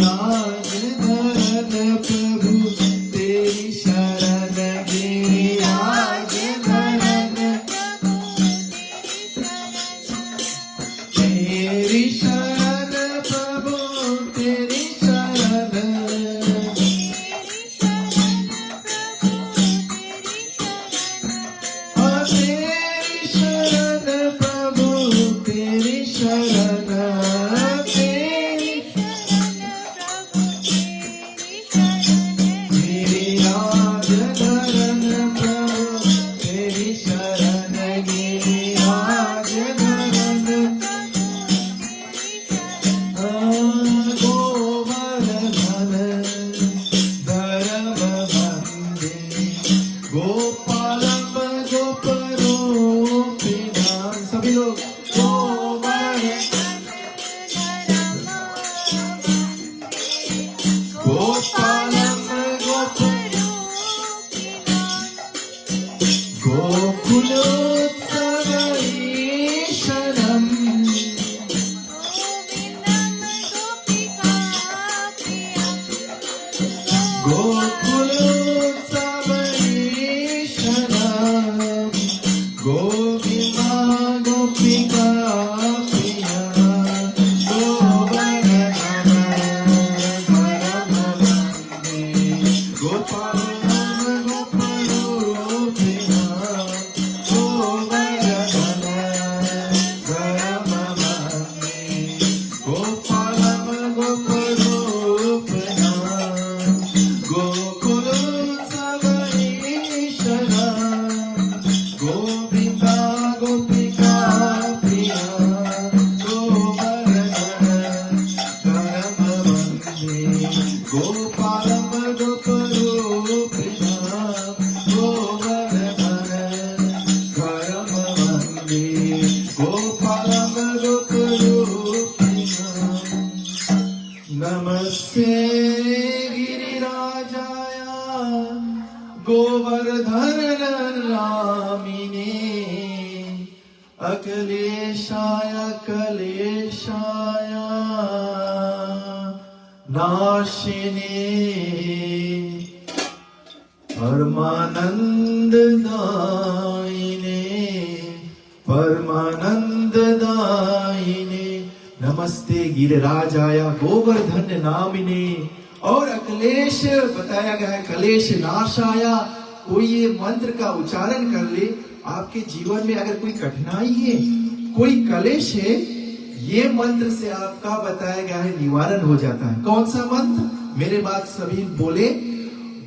गिरिराज धरन प्रभु तेरी शरण गिरिराज धरन तेरी शरण प्रभु तेरी शरण तेरी शरण प्रभु तेरी शरण तेरी गिरिराज धरन प्रभु तेरी शरण गिरिराज धरन गोवर्धन धर्म बंदे गोपालम गोपरूपिणाम सभी लोग गोपालम गोकुलोत्सवईशरम गोकुलोत्सवईशरम गोविंदा गोपिका प्रिया गोवर्धन धर्म वन्दे गोपालम गोपरूपिणाम गोवर्धन धर्म वन्दे गोपालम गोपरूपिणाम गोकुलोत्सवईशरम गोविंदा गोपिका प्रिया गोवर्धन धर्म वन्दे गोपालम गोपरूपिणाम गोवर्धन धर्म वन्दे गोपालम गोपरूपिणाम नमस्ते गिरिराजाय गोवर्धन नामिने अखिलेशाय कलेशाय नाशिने परमानंद दायिने नमस्ते गिरिराजाय गोवर्धन नामिने। और अखिलेश बताया गया है कलेश नाशाया। कोई ये मंत्र का उच्चारण कर ले, आपके जीवन में अगर कोई कठिनाई है, कोई कलेश है, ये मंत्र से आपका बताया गया है निवारण हो जाता है। कौन सा मंत्र? मेरे बात सभी बोले,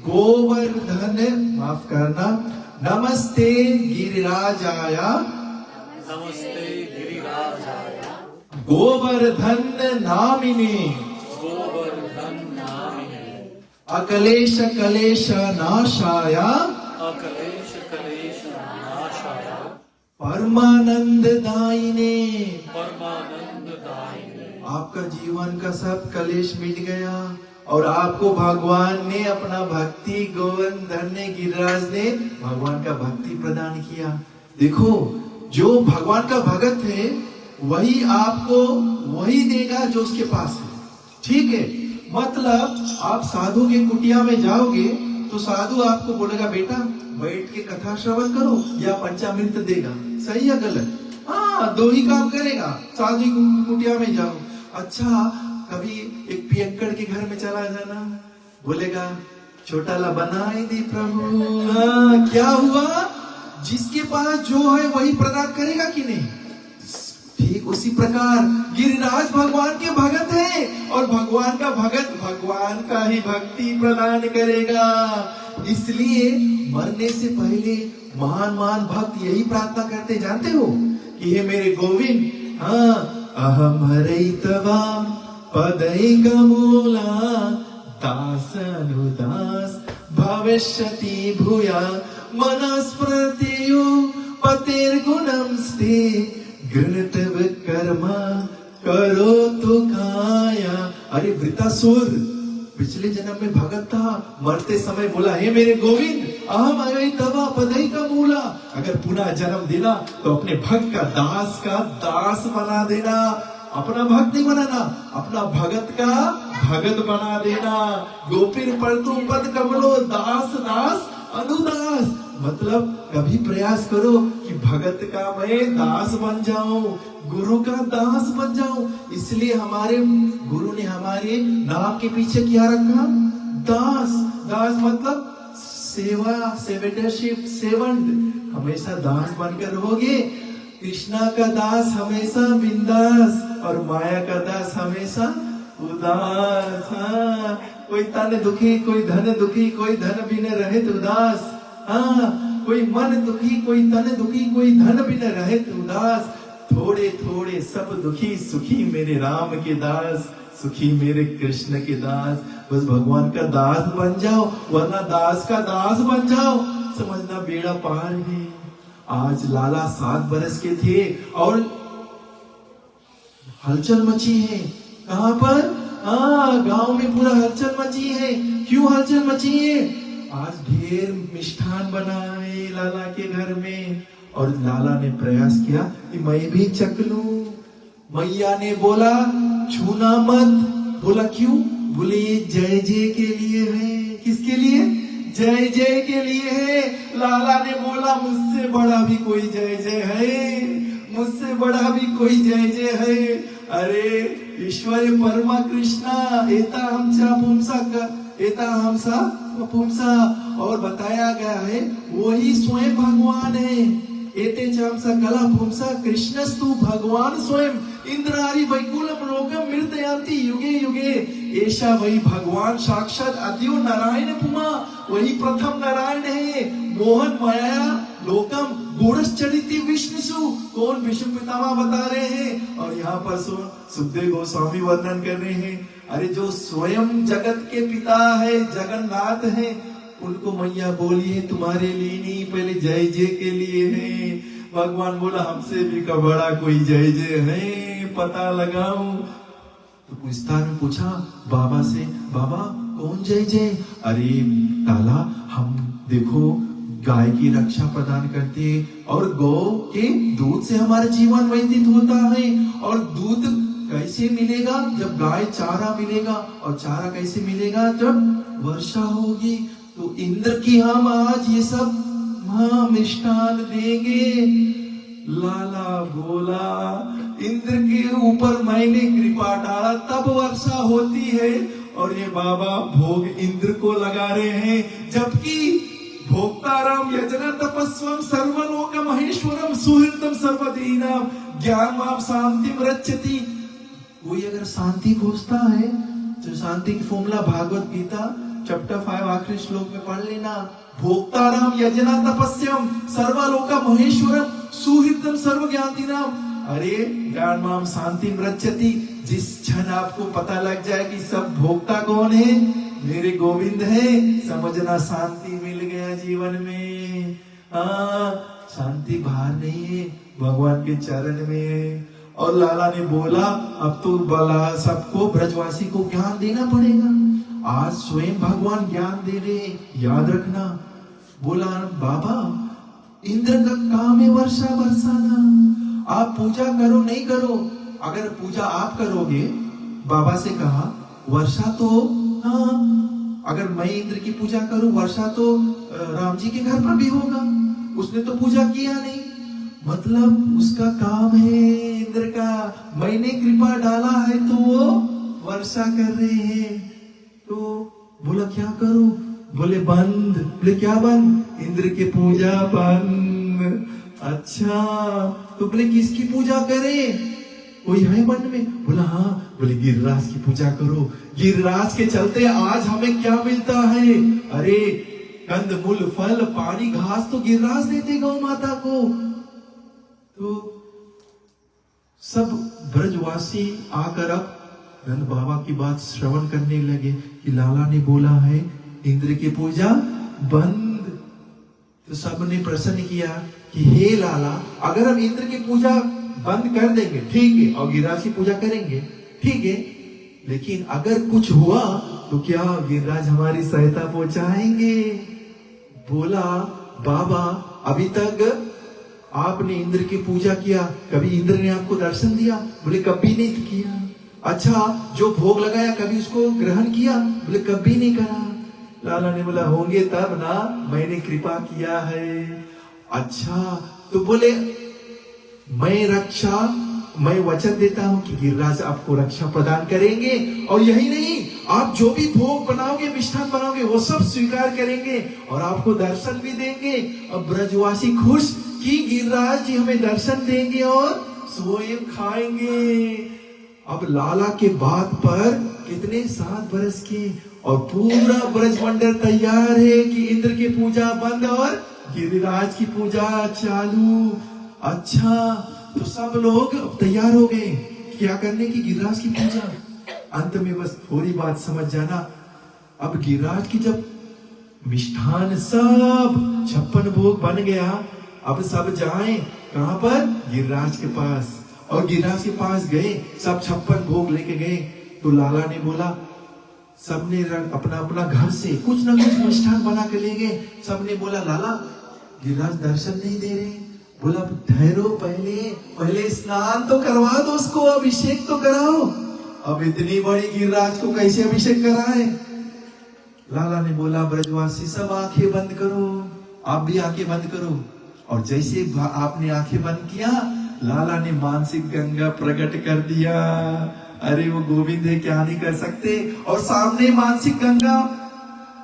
गोवर्धन, माफ करना, नमस्ते गिरिराजाय, नमस्ते गिरिराजाय गोवर्धन नामिने, गोवर्धन नामिने अकलेश कलेश नाशाय, अकलेश कलेश नाशाय परमानंद दायिने। परमानंद दायिने। आपका जीवन का सब कलेश मिट गया और आपको भगवान ने अपना भक्ति, गोवर्धन ने, गिरिराज ने भगवान का भक्ति प्रदान किया। देखो, जो भगवान का भगत है वही आपको वही देगा जो उसके पास है। ठीक है, मतलब आप साधु के कुटिया में जाओगे तो साधु आपको बोलेगा बेटा बैठ के कथा श्रवण करो या पंचामृत देगा। सही है गलत? हाँ, दो ही काम करेगा। साधु की कुटिया में जाओ, अच्छा कभी एक पियक्कड़ के घर में चला जाना, बोलेगा छोटा ला बनाई दी प्रभु। हाँ, क्या हुआ? जिसके पास जो है वही प्रदान करेगा कि नहीं? ठीक उसी प्रकार गिरिराज भगवान के भगत है और भगवान का भगत भगवान का ही भक्ति प्रदान करेगा। इसलिए मरने से पहले महान महान भक्त यही प्रार्थना करते, जानते हो कि हे मेरे गोविंद, हाँ, अहम हरैतवा पदैकमूला दासनुदास भविष्यति भूया मनस्मृतियो पतेर्गुणंस्ते गृणतव कर्म करो तो काया। अरे वृतासुर पिछले जन्म में भगत था, मरते समय बोला हे मेरे गोविंद, अहम हरैतवा पदैकमूला, अगर पुनः जन्म देना तो अपने भक्त का दास बना देना। अपना भक्त नहीं बनाना, अपना भगत का भगत बना देना। गोपीर पर तू पद कमलो दास दास अनुदास। मतलब कभी प्रयास करो कि भगत का मैं दास बन जाऊं, गुरु का दास बन जाऊं। इसलिए हमारे गुरु ने हमारे नाम के पीछे क्या रखा? दास। दास मतलब सेवा, सेवेटरशिप, सेवंट। हमेशा दास बनकर रहोगे। कृष्णा का दास हमेशा बिंदास और माया का दास हमेशा उदास। हाँ, कोई तन दुखी, कोई धन दुखी, कोई धन बिन रहित उदास। हाँ, कोई मन दुखी, कोई तन दुखी, कोई धन बिन रहित उदास। थोड़े थोड़े सब दुखी, सुखी मेरे राम के दास, सुखी मेरे कृष्ण के दास। बस भगवान का दास बन जाओ, वरना दास का दास बन जाओ, समझना बेड़ा पार है। आज लाला 7 बरस के थे और हलचल मची है। कहां पर? गांव में पूरा हलचल मची है। क्यों हलचल मची है? आज ढेर मिष्ठान बना है लाला के घर में, और लाला ने प्रयास किया कि मैं भी चख लूं। मैया ने बोला छूना मत। बोला क्यों? बोले ये जय जय के लिए है। किसके लिए? जय जय के लिए है। लाला ने बोला मुझसे बड़ा भी कोई जय जय है, मुझसे बड़ा भी कोई जय जय है। अरे ईश्वर परमा कृष्णा एता हमसा पुंसा का एता हमसा पुंसा। और बताया गया है वही स्वयं भगवान है। एते चामसा कला पुंसा कृष्णस्तु भगवान स्वयं। इंद्रारी वैकुलम लोकम मृतयांति युगे युगे। ऐसा वही भगवान साक्षात अद्यो नारायण पुमा। वही प्रथम नारायण है। मोहन माया लोकम गुणश्चरिति विष्णुसु। कौन? विष्णु पितामह बता रहे हैं। और यहाँ पर सुखदेव गोस्वामी वर्णन कर रहे हैं। अरे जो स्वयं जगत के पिता है, जगन्नाथ है, उनको मैया बोली है तुम्हारे लिए नहीं, पहले जय जय के लिए है। भगवान बोला हमसे भी का बड़ा कोई जय जय है, पता लगाऊं। तो विस्तार में पूछा बाबा से, बाबा कौन जय जय? अरे ताला हम देखो गाय की रक्षा प्रदान करते हैं और गौ के दूध से हमारा जीवन व्यतीत होता है। और दूध कैसे मिलेगा? जब गाय चारा मिलेगा। और चारा कैसे मिलेगा? जब वर्षा होगी। तो इंद्र की हम आज ये सब मिष्ठान देंगे। लाला बोला इंद्र के ऊपर मैंने कृपा डाला तब वर्षा होती है, और ये बाबा भोग इंद्र को लगा रहे हैं। जबकि भोक्ताराम यजना तपस्वम सर्वलोक महेश्वरम सुहृदम सर्वदीनाम ज्ञान माप शांति रक्षति। कोई अगर शांति खोजता है तो शांति की फॉर्मूला भागवत गीता चैप्टर 5 आखिरी श्लोक में पढ़ लेना। भोक्ताराम यजना तपस्यम सर्वलोका महेश्वरम सुहृदम सर्व ज्ञातिनाम। अरे ज्ञान माम शांति रक्षति। जिस क्षण आपको पता लग जाए कि सब भोक्ता कौन है, मेरे गोविंद है, समझना शांति मिल गया जीवन में। शांति बाहर नहीं है, भगवान के चरण में है। और लाला ने बोला अब तो बला सबको ब्रजवासी को ज्ञान देना पड़ेगा। आज स्वयं भगवान ज्ञान दे रहे, याद रखना। बोला बाबा इंद्र का काम है वर्षा बरसाना। आप पूजा करो नहीं करो, अगर पूजा आप करोगे, बाबा से कहा वर्षा तो अगर मैं इंद्र की पूजा करूं वर्षा तो राम जी के घर पर भी होगा। उसने तो पूजा किया नहीं, मतलब उसका काम है इंद्र का। मैंने कृपा डाला है तो वो वर्षा कर रहे हैं। तो बोला क्या करूं? बोले बंद। बोले क्या बंद? इंद्र की पूजा बंद। अच्छा तो बोले किसकी पूजा करें? कोई है मन में? बोला हाँ। बोले गिरिराज की पूजा करो। गिरिराज के चलते आज हमें क्या मिलता है? अरे कंद मूल फल पानी घास तो गिरिराज देते गौ माता को। तो सब ब्रजवासी आकर अब नंद बाबा की बात श्रवण करने लगे कि लाला ने बोला है इंद्र की पूजा बंद। तो सबने प्रश्न किया कि हे लाला अगर हम इंद्र की पूजा बंद कर देंगे ठीक है, और गिरिराज की पूजा करेंगे ठीक है, लेकिन अगर कुछ हुआ तो क्या गिरिराज हमारी सहायता पहुंचाएंगे? बोला बाबा अभी तक आपने इंद्र की पूजा किया, कभी इंद्र ने आपको दर्शन दिया? बोले कभी नहीं किया। अच्छा, जो भोग लगाया कभी उसको ग्रहण किया? बोले कभी नहीं करा। लाला ने बोला होंगे तब ना, मैंने कृपा किया है। अच्छा, तो बोले मैं वचन देता हूं कि गिरिराज आपको रक्षा प्रदान करेंगे, और यही नहीं, आप जो भी भोग बनाओगे, मिष्ठान बनाओगे, वो सब स्वीकार करेंगे और आपको दर्शन भी देंगे। अब ब्रजवासी खुश कि गिरिराज जी हमें दर्शन देंगे और स्वयं खाएंगे। अब लाला के बात पर कितने 7 बरस के, और पूरा ब्रजमंडल तैयार है कि इंद्र की पूजा बंद और गिरिराज की पूजा चालू। अच्छा, तो सब लोग अब तैयार हो गए क्या करने की? गिरिराज की पूजा। अंत में बस थोड़ी बात समझ जाना, अब गिरिराज की जब मिष्ठान सब 56 भोग बन गया, अब सब जाएं कहां पर? गिरिराज के पास। और गिरिराज के पास गए, सब 56 भोग लेके गए। तो लाला ने बोला, सबने अपना अपना घर से कुछ ना कुछ मिष्ठान बना के ले गए। सबने बोला लाला गिरिराज दर्शन नहीं दे रहे। बोला ठहरो, पहले स्नान तो करवा दो उसको, अभिषेक तो कराओ। अब इतनी बड़ी गिरिराज को कैसे अभिषेक कराए? लाला ने बोला ब्रजवासी सब आंखें बंद करो, आप भी आंखें बंद करो। और जैसे आपने आंखें बंद किया, लाला ने मानसिक गंगा प्रकट कर दिया। अरे वो गोविंद है, क्या नहीं कर सकते। और सामने मानसिक गंगा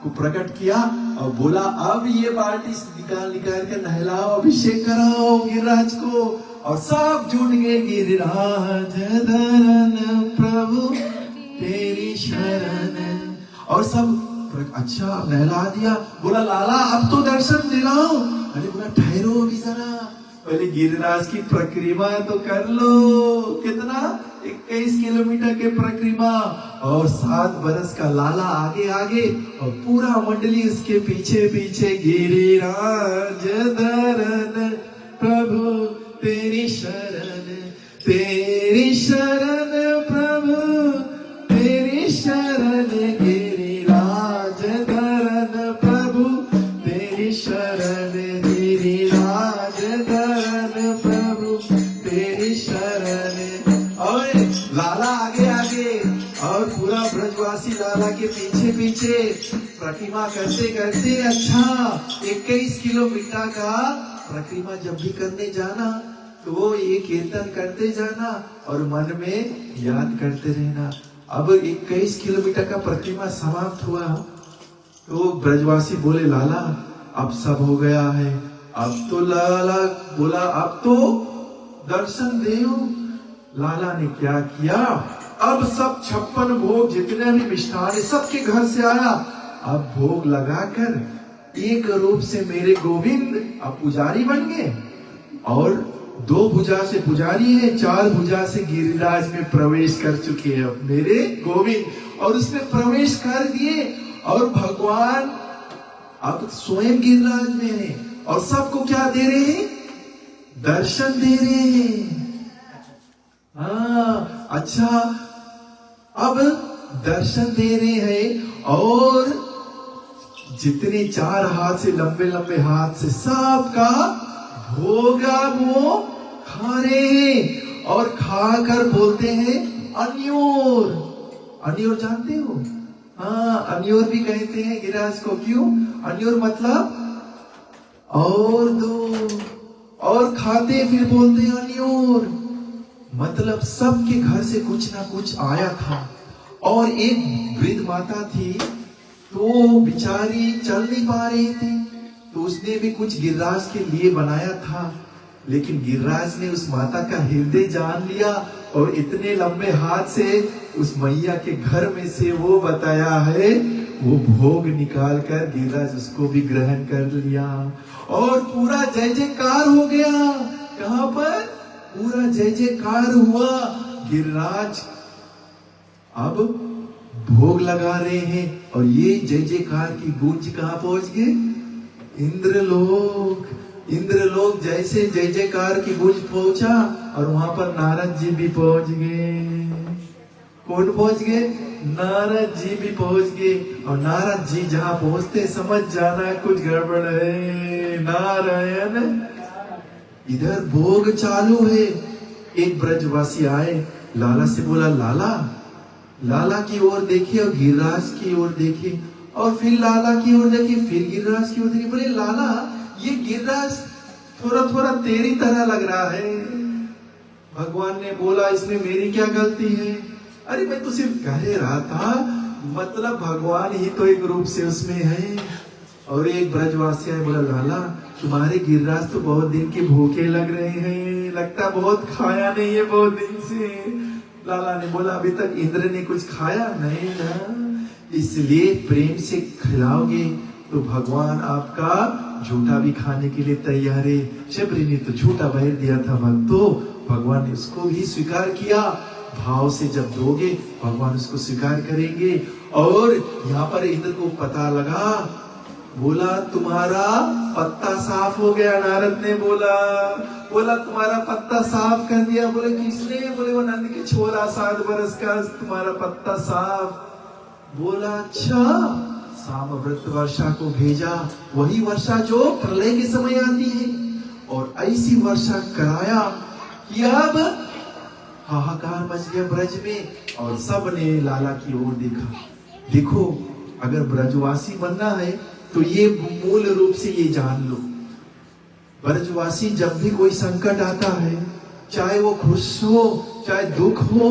को प्रकट किया और बोला अब ये बाल्टी निकाल कर नहलाओ, अभिषेक कराओ गिरिराज को। और सब जुट गए, गिरिराज धरन प्रभु तेरी शरण। और सब अच्छा नहला दिया। बोला लाला अब तो दर्शन दिलाओ। अरे बोला ठहरो अभी जरा, पहले गिरिराज की प्रक्रिया तो कर लो। कितना? 21 किलोमीटर के प्रक्रिया, और 7 बरस का लाला आगे आगे और पूरा मंडली उसके पीछे पीछे। गिरिराज धरन प्रभु तेरी शरण, तेरी शरण प्रभु तेरी शरण। गिरिराज धरन प्रभु तेरी शरण, गिरिराज धरन प्रभु तेरी शरण। और लाला आगे आगे और पूरा ब्रजवासी लाला के पीछे पीछे प्रतिमा करते करते। अच्छा, 21 किलोमीटर का प्रतिमा जब भी करने जाना तो ये कीर्तन करते जाना और मन में याद करते रहना। अब 21 किलोमीटर का प्रतिमा समाप्त हुआ तो ब्रजवासी बोले लाला अब सब हो गया है। अब तो लाला बोला अब तो दर्शन दो। लाला ने क्या किया, अब सब 56 भोग जितने भी मिष्ठान है सबके घर से आया। अब भोग लगाकर एक रूप से मेरे गोविंद अब पुजारी बन गए, और 2 भुजा से पुजारी है, 4 भुजा से गिरिराज में प्रवेश कर चुके हैं अब मेरे गोविंद। और उसमें प्रवेश कर दिए और भगवान अब स्वयं गिरिराज में है और सबको क्या दे रहे हैं? दर्शन दे रहे हैं। हाँ, अच्छा, अब दर्शन दे रहे हैं और जितने 4 हाथ से लंबे लंबे हाथ से सबका भोगा वो खा रहे हैं। और खाकर बोलते हैं अन्योर। अन्योर जानते हो? हाँ, अन्योर भी कहते हैं गिरिराज को। क्यों अन्योर? मतलब और दो, और खाते फिर बोलते हैं अन्योर। मतलब सबके घर से कुछ ना कुछ आया था। और एक वृद्ध माता थी तो बिचारी चल नहीं पा रही थी, तो उसने भी कुछ गिरिराज के लिए बनाया था। लेकिन गिरिराज ने उस माता का हृदय जान लिया और इतने लंबे हाथ से उस मैया के घर में से वो बताया है, वो भोग निकाल कर गिरिराज उसको भी ग्रहण कर लिया। और पूरा जय जयकार हो गया। कहां पर? पूरा जय जयकार हुआ। गिरिराज अब भोग लगा रहे हैं और ये जय जयकार की गूंज कहां पहुंच गए? इंद्रलोक। इंद्रलोक जैसे जय जयकार की गूंज पहुंचा और वहां पर नारद जी भी पहुंच गए। कौन पहुंच गए? नारद जी भी पहुंच गए। और नारद जी जहां पहुंचते समझ जाना कुछ गड़बड़ है। नारायण, इधर भोग चालू है। एक ब्रजवासी आए लाला से बोला, लाला लाला की ओर देखे और गिरिराज की ओर देखे, और फिर लाला की ओर देखे, फिर गिरिराज की ओर देखे। बोले, लाला ये गिरिराज थोड़ा थोड़ा तेरी तरह लग रहा है। भगवान ने बोला, इसमें मेरी क्या गलती है? अरे मैं तो सिर्फ कह रहा था, मतलब भगवान ही तो एक रूप से उसमें है। और एक ब्रजवासी है, बोला, लाला तुम्हारे गिरिराज तो बहुत दिन के भूखे लग रहे हैं, लगता बहुत खाया नहीं है बहुत दिन से। लाला ने बोला, अभी तक इंद्र ने कुछ खाया नहीं ना, इसलिए प्रेम से खिलाओगे तो भगवान आपका झूठा भी खाने के लिए तैयार है। शबरी ने तो झूठा बहर दिया था भक्तों, भगवान ने उसको भी स्वीकार किया। भाव से जब दोगे भगवान उसको स्वीकार करेंगे। और यहाँ पर इंद्र को पता लगा, बोला तुम्हारा पत्ता साफ हो गया। नारद ने बोला तुम्हारा पत्ता साफ कर दिया। बोले किसने? बोले वो नंद के छोरा 7 बरस का, तुम्हारा पत्ता साफ। बोला अच्छा, सामव्रत वर्षा को भेजा, वही वर्षा जो प्रलय के समय आती है, और ऐसी वर्षा कराया कि अब हाहाकार मच गया ब्रज में, और सब ने लाला की ओर देखा। देखो, अगर ब्रजवासी बनना है तो ये मूल रूप से ये जान लो, ब्रजवासी जब भी कोई संकट आता है, चाहे वो खुश हो चाहे दुख हो,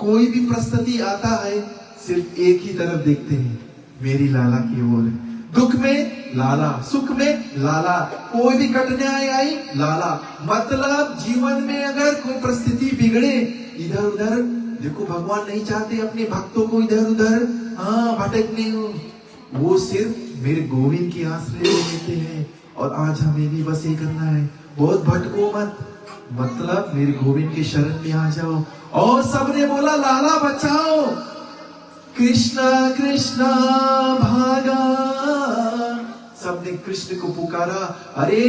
कोई भी परिस्थिति आता है, सिर्फ एक ही तरफ देखते हैं, मेरी लाला की ओर। दुख में लाला, सुख में लाला, कोई भी कठिनाई आई लाला। मतलब जीवन में अगर कोई परिस्थिति बिगड़े, इधर उधर देखो, भगवान नहीं चाहते अपने भक्तों को इधर उधर भटकने हो। वो सिर्फ मेरे गोविंद की आश्रय लेते हैं। और आज हमें भी बस ये करना है, बहुत भटको मत, मतलब मेरे गोविंद के शरण में आ जाओ। और सबने बोला, लाला बचाओ, कृष्णा कृष्णा भागा। सबने कृष्ण को पुकारा। अरे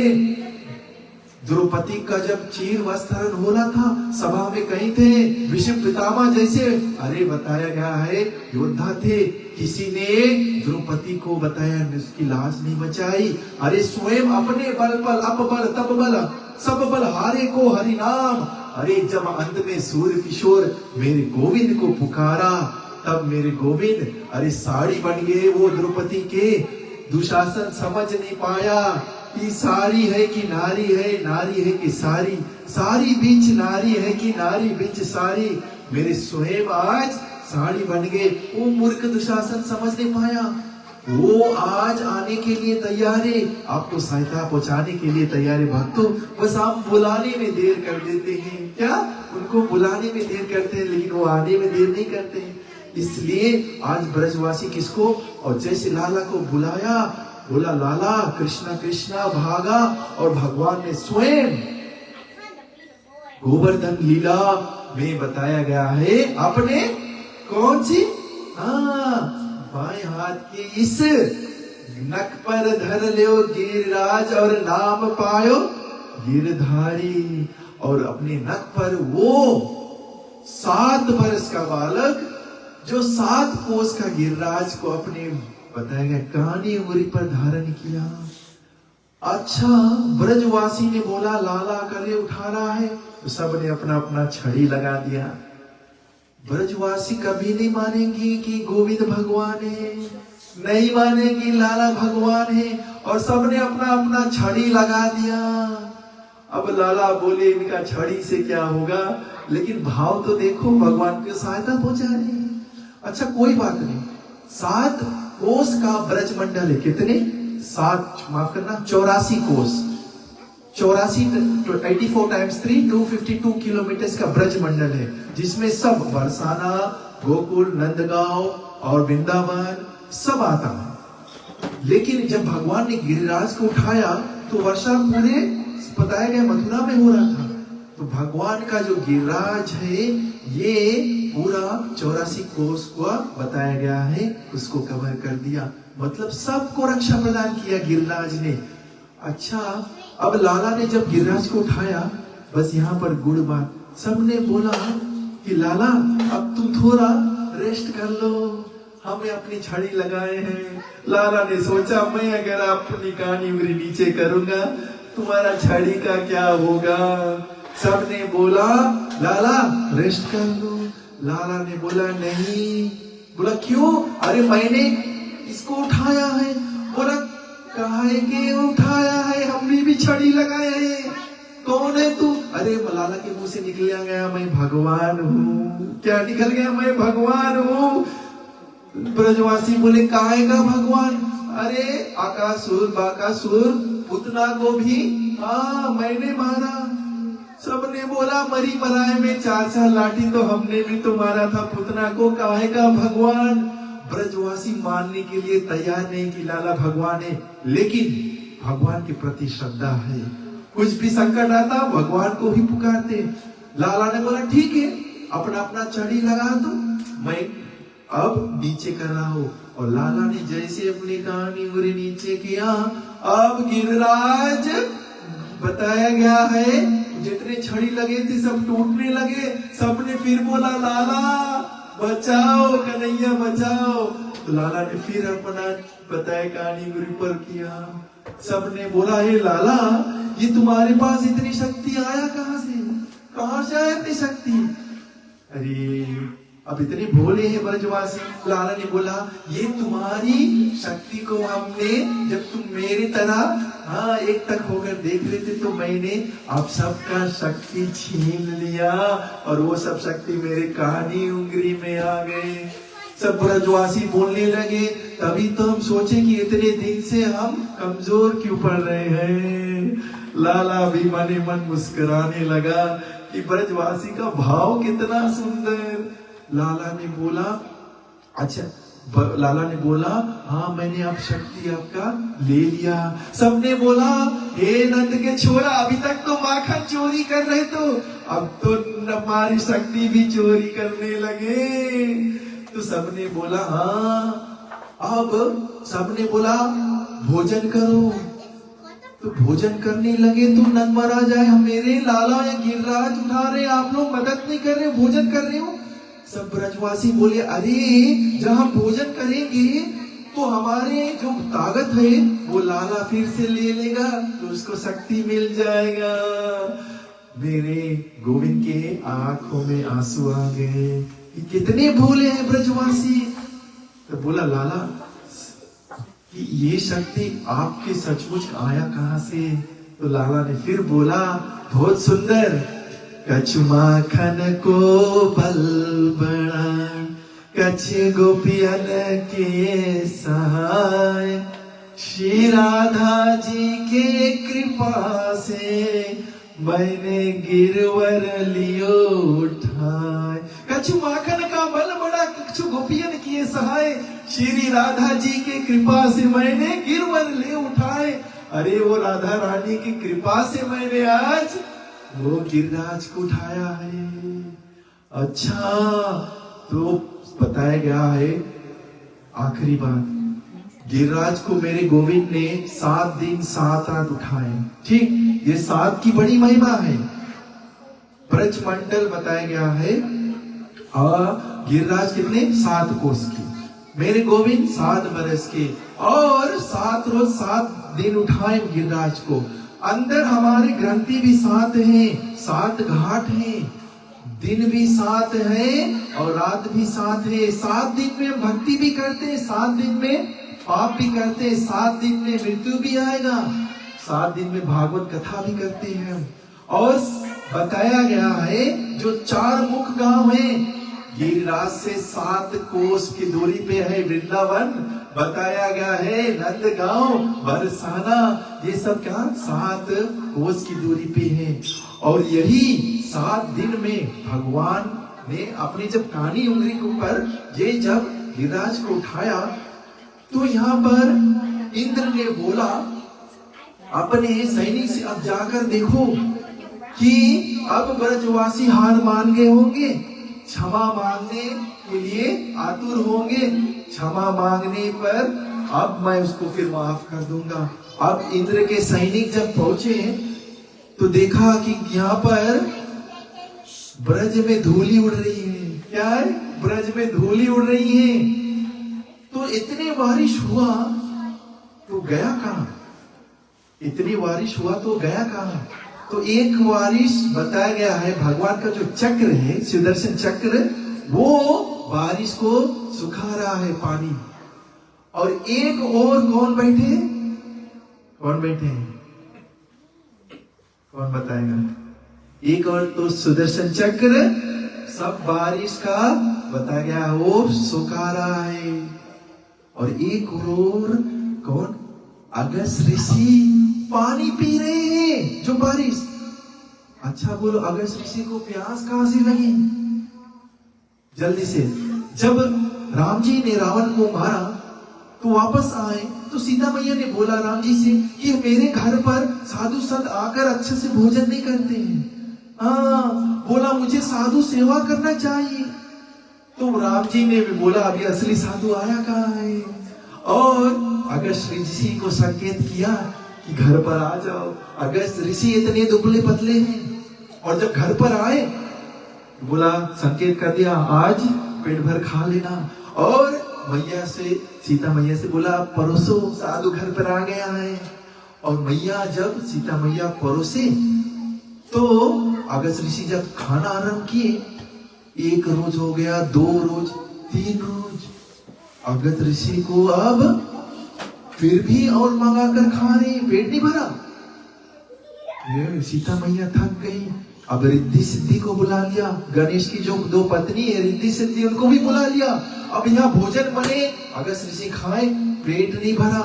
द्रौपदी का जब चीर वस्त्रहरण हो रहा था, सभा में कहीं थे भीष्म पितामह जैसे, अरे बताया गया है योद्धा थे, किसी ने द्रौपदी को बताया, उसकी लाज नहीं बचाई। अरे स्वयं अपने बल पर अपबल तब बल सब बल हारे को हरि नाम। अरे जब अंत में सूर्य किशोर मेरे गोविंद को पुकारा, तब मेरे गोविंद अरे साड़ी बन गए वो द्रौपदी के। दुशासन समझ नहीं पाया कि साड़ी है कि नारी है, नारी है कि साड़ी, साड़ी बीच नारी है कि नारी बीच साड़ी। मेरे स्वयं आज साड़ी बन गए। वो मूर्ख दुशासन समझ नहीं पाया। वो आज आने के लिए तैयार है, आपको सहायता पहुंचाने के लिए तैयार है भक्तों। बस आप बुलाने में देर कर देते हैं। क्या? उनको बुलाने में देर करते हैं, लेकिन वो आने में देर नहीं करते हैं। इसलिए आज ब्रजवासी किसको, और जैसे लाला को बुलाया, बोला लाला कृष्णा कृष्णा भागा। और भगवान ने स्वयं गोवर्धन लीला में बताया गया है, अपने कौन सी बाएं हाथ के इस नक पर धर लो गिरिराज और नाम पायो गिरधारी। और अपने नक पर वो 7 वर्ष का बालक जो 7 कोस का गिरिराज को अपने बताया गया कानी उंगली पर धारण किया। अच्छा, ब्रजवासी ने बोला लाला कले उठा रहा है, तो सब ने अपना अपना छड़ी लगा दिया। ब्रजवासी कभी नहीं मानेंगे कि गोविंद भगवान है, नहीं मानेंगे लाला भगवान है, और सबने अपना अपना छड़ी लगा दिया। अब लाला बोले इनका छड़ी से क्या होगा, लेकिन भाव तो देखो, भगवान की सहायता पहुंचाने। अच्छा कोई बात नहीं, 7 कोस का ब्रज मंडल है। कितने? 7 माफ करना 84 कोस, 84 84 टाइम्स 3 252 किलोमीटर का ब्रज मंडल है, जिसमें सब बरसाना, गोकुल, नंदगांव और वृंदावन सब आता है। लेकिन जब भगवान ने गिरिराज को उठाया तो वर्षा पूरे बताया गया मथुरा में हो रहा था। तो भगवान का जो गिरिराज है ये पूरा 84 कोस को बताया गया है, उसको कवर कर दिया। मतलब सबको रक्षा प्रदान किया गिरिराज ने। अच्छा, अब लाला ने जब गिरिराज को उठाया, बस यहाँ पर गुड़ बात, सबने बोला कि लाला अब तुम थोड़ा रेस्ट कर लो, हमें अपनी छड़ी लगाए हैं। लाला ने सोचा मैं अगर अपनी कानी उंगली नीचे करूंगा तुम्हारा छड़ी का क्या होगा। सबने बोला लाला रेस्ट कर लो। लाला ने बोला नहीं। बोला क्यों? अरे मैंने इसको उठाया है। बोला काहे के उठाया है? हमने भी छड़ी लगाए है। कौन है तू? अरे लाला के मुंह से निकल गया मैं भगवान हूँ। क्या निकल गया? मैं भगवान हूँ। ब्रजवासी बोले काहे का भगवान? अरे आकासुर बाकासुर पुतना को भी मैंने मारा। सबने बोला मरी मराए में 4 लाठी तो हमने भी तो मारा था पुतना को, काहे का भगवान? ब्रजवासी मानने के लिए तैयार नहीं कि लाला भगवान है, लेकिन भगवान के प्रति श्रद्धा है। कुछ भी संकट आता भगवान को ही पुकारते। लाला ने बोला ठीक है अपना अपना छड़ी लगा दो, मैं अब नीचे कर रहा हूं। और लाला ने जैसे अपनी कहानी उंगली नीचे किया, अब गिरिराज बताया गया है जितने छड़ी लगे थे सब टूटने लगे। सबने फिर बोला लाला बचाओ कन्हैया बचाओ। तो लाला ने फिर अपना बताया कहानी उंगली पर किया। सबने बोला हे लाला ये तुम्हारे पास इतनी शक्ति आया कहां से? कहां से आया इतनी शक्ति? अरे अब इतने भोले हैं ब्रजवासी। लाला ने बोला ये तुम्हारी शक्ति को हमने जब तुम मेरी तरह एक तक होकर देख रहे थे तो मैंने अब सबका शक्ति छीन लिया और वो सब शक्ति मेरे कहानी उंगली में आ गए। सब ब्रजवासी बोलने लगे तभी तो हम सोचे कि इतने दिन से हम कमजोर क्यों पड़ रहे हैं। लाला भी मने मन मुस्कुराने लगा कि ब्रजवासी का भाव कितना सुंदर। लाला ने बोला अच्छा, लाला ने बोला हाँ मैंने अब शक्ति आपका ले लिया। सबने बोला हे नंद के छोरा अभी तक तो माखन चोरी कर रहे तो अब तो हमारी शक्ति भी चोरी करने लगे। तो सबने बोला हाँ। अब सबने बोला भोजन करो। तो भोजन करने लगे तो नंद महाराज आए, मेरे लाला या गिरिराज उठा रहे, आप लोग मदद नहीं कर रहे, भोजन कर रहे हो। सब ब्रजवासी बोले अरे जब हम भोजन करेंगे तो हमारे जो ताकत है वो लाला फिर से ले लेगा तो उसको शक्ति मिल जाएगा। मेरे गोविंद के आंखों में आंसू आ गए, कितने भोले हैं ब्रजवासी। तो बोला लाला कि ये शक्ति आपके सचमुच आया कहां से? तो लाला ने फिर बोला बहुत सुंदर, कछु माखन को बल बड़ा, कछ गोपियन के सहाय, श्री राधा जी के कृपा से मैंने गिरवर लियो उठाए। कछु माखन का बल बड़ा, कछु गोपियन किए सहाय, श्री राधा जी के कृपा से मैंने गिरवर ले उठाए। अरे वो राधा रानी की कृपा से मैंने आज वो गिरिराज को उठाया है। अच्छा तो बताया गया है आखिरी बात, गिरिराज को मेरे गोविंद ने 7 दिन 7 रात उठाए। ठीक, ये 7 की बड़ी महिमा है। ब्रजमंडल बताया गया है और गिरिराज कितने 7 कोस की, मेरे गोविंद 7 बरस के और 7 रोज 7 दिन उठाए गिरिराज को। अंदर हमारे ग्रंथि भी 7 हैं, 7 घाट हैं, दिन भी 7 है और रात भी 7 है। 7 दिन में भक्ति भी करते हैं, 7 दिन में पाप भी करते हैं, 7 दिन में मृत्यु भी आएगा, 7 दिन में भागवत कथा भी करते हैं। और बताया गया है जो 4 मुख गांव है गिरिराज से 7 कोस की दूरी पे है वृंदावन। बताया गया है नंदगांव बरसाना, ये सब क्या 7 कोस की दूरी पे है। और यही 7 दिन में भगवान ने अपनी जब कानी उंगली के ऊपर ये जब गिरिराज को उठाया तो यहाँ पर इंद्र ने बोला अपने सैनिक से अब जाकर देखो कि अब ब्रजवासी हार मान गए होंगे, क्षमा मांगने के लिए आतुर होंगे, क्षमा मांगने पर अब मैं उसको फिर माफ कर दूंगा। अब इंद्र के सैनिक जब पहुंचे तो देखा कि यहाँ पर ब्रज में धूली उड़ रही है। क्या है? ब्रज में धूली उड़ रही है। तो इतनी बारिश हुआ तो गया कहां? इतनी बारिश हुआ तो गया कहां? तो एक बारिश बताया गया है, भगवान का जो चक्र है सुदर्शन चक्र, वो बारिश को सुखा रहा है पानी। और एक और कौन बैठे, कौन बैठे हैं, कौन बताएगा? एक और तो सुदर्शन चक्र सब बारिश का बताया गया वो सुखा रहा है। और एक और कौन, अगस्त ऋषि पानी पी रहे हैं जो बारिश। अच्छा बोलो, अगस्त ऋषि को प्यास कहां से लगी? जल्दी से, जब राम जी ने रावण को मारा तो वापस आए तो सीता मैया ने बोला राम जी से कि मेरे घर पर साधु संत आकर अच्छे से भोजन नहीं करते हैं। बोला मुझे साधु सेवा करना चाहिए। तो राम जी ने भी बोला अभी असली साधु आया कहाँ है? और अगस्त ऋषि को संकेत किया कि घर पर आ जाओ। अगस्त ऋषि इतने दुबले पतले हैं, और जब घर पर आए बोला, संकेत कर दिया आज पेट भर खा लेना। और मैया से, सीता मैया से बोला परोसो, साधु घर पर आ गया है। और मैया जब सीता मैया परोसे तो अगस्त ऋषि जब खाना आरंभ किए, 1 रोज हो गया, 2 रोज, 3 रोज, अगस्त ऋषि को अब फिर भी और मंगा कर खा रहे, पेट नहीं भरा। ये सीता मैया थक गई। अब रिद्धि सिद्धि को बुला लिया, गणेश की जो 2 पत्नी है रिद्धि सिद्धि, उनको भी बुला लिया। अब यहाँ भोजन बने, अगस्त ऋषि खाए, पेट नहीं भरा।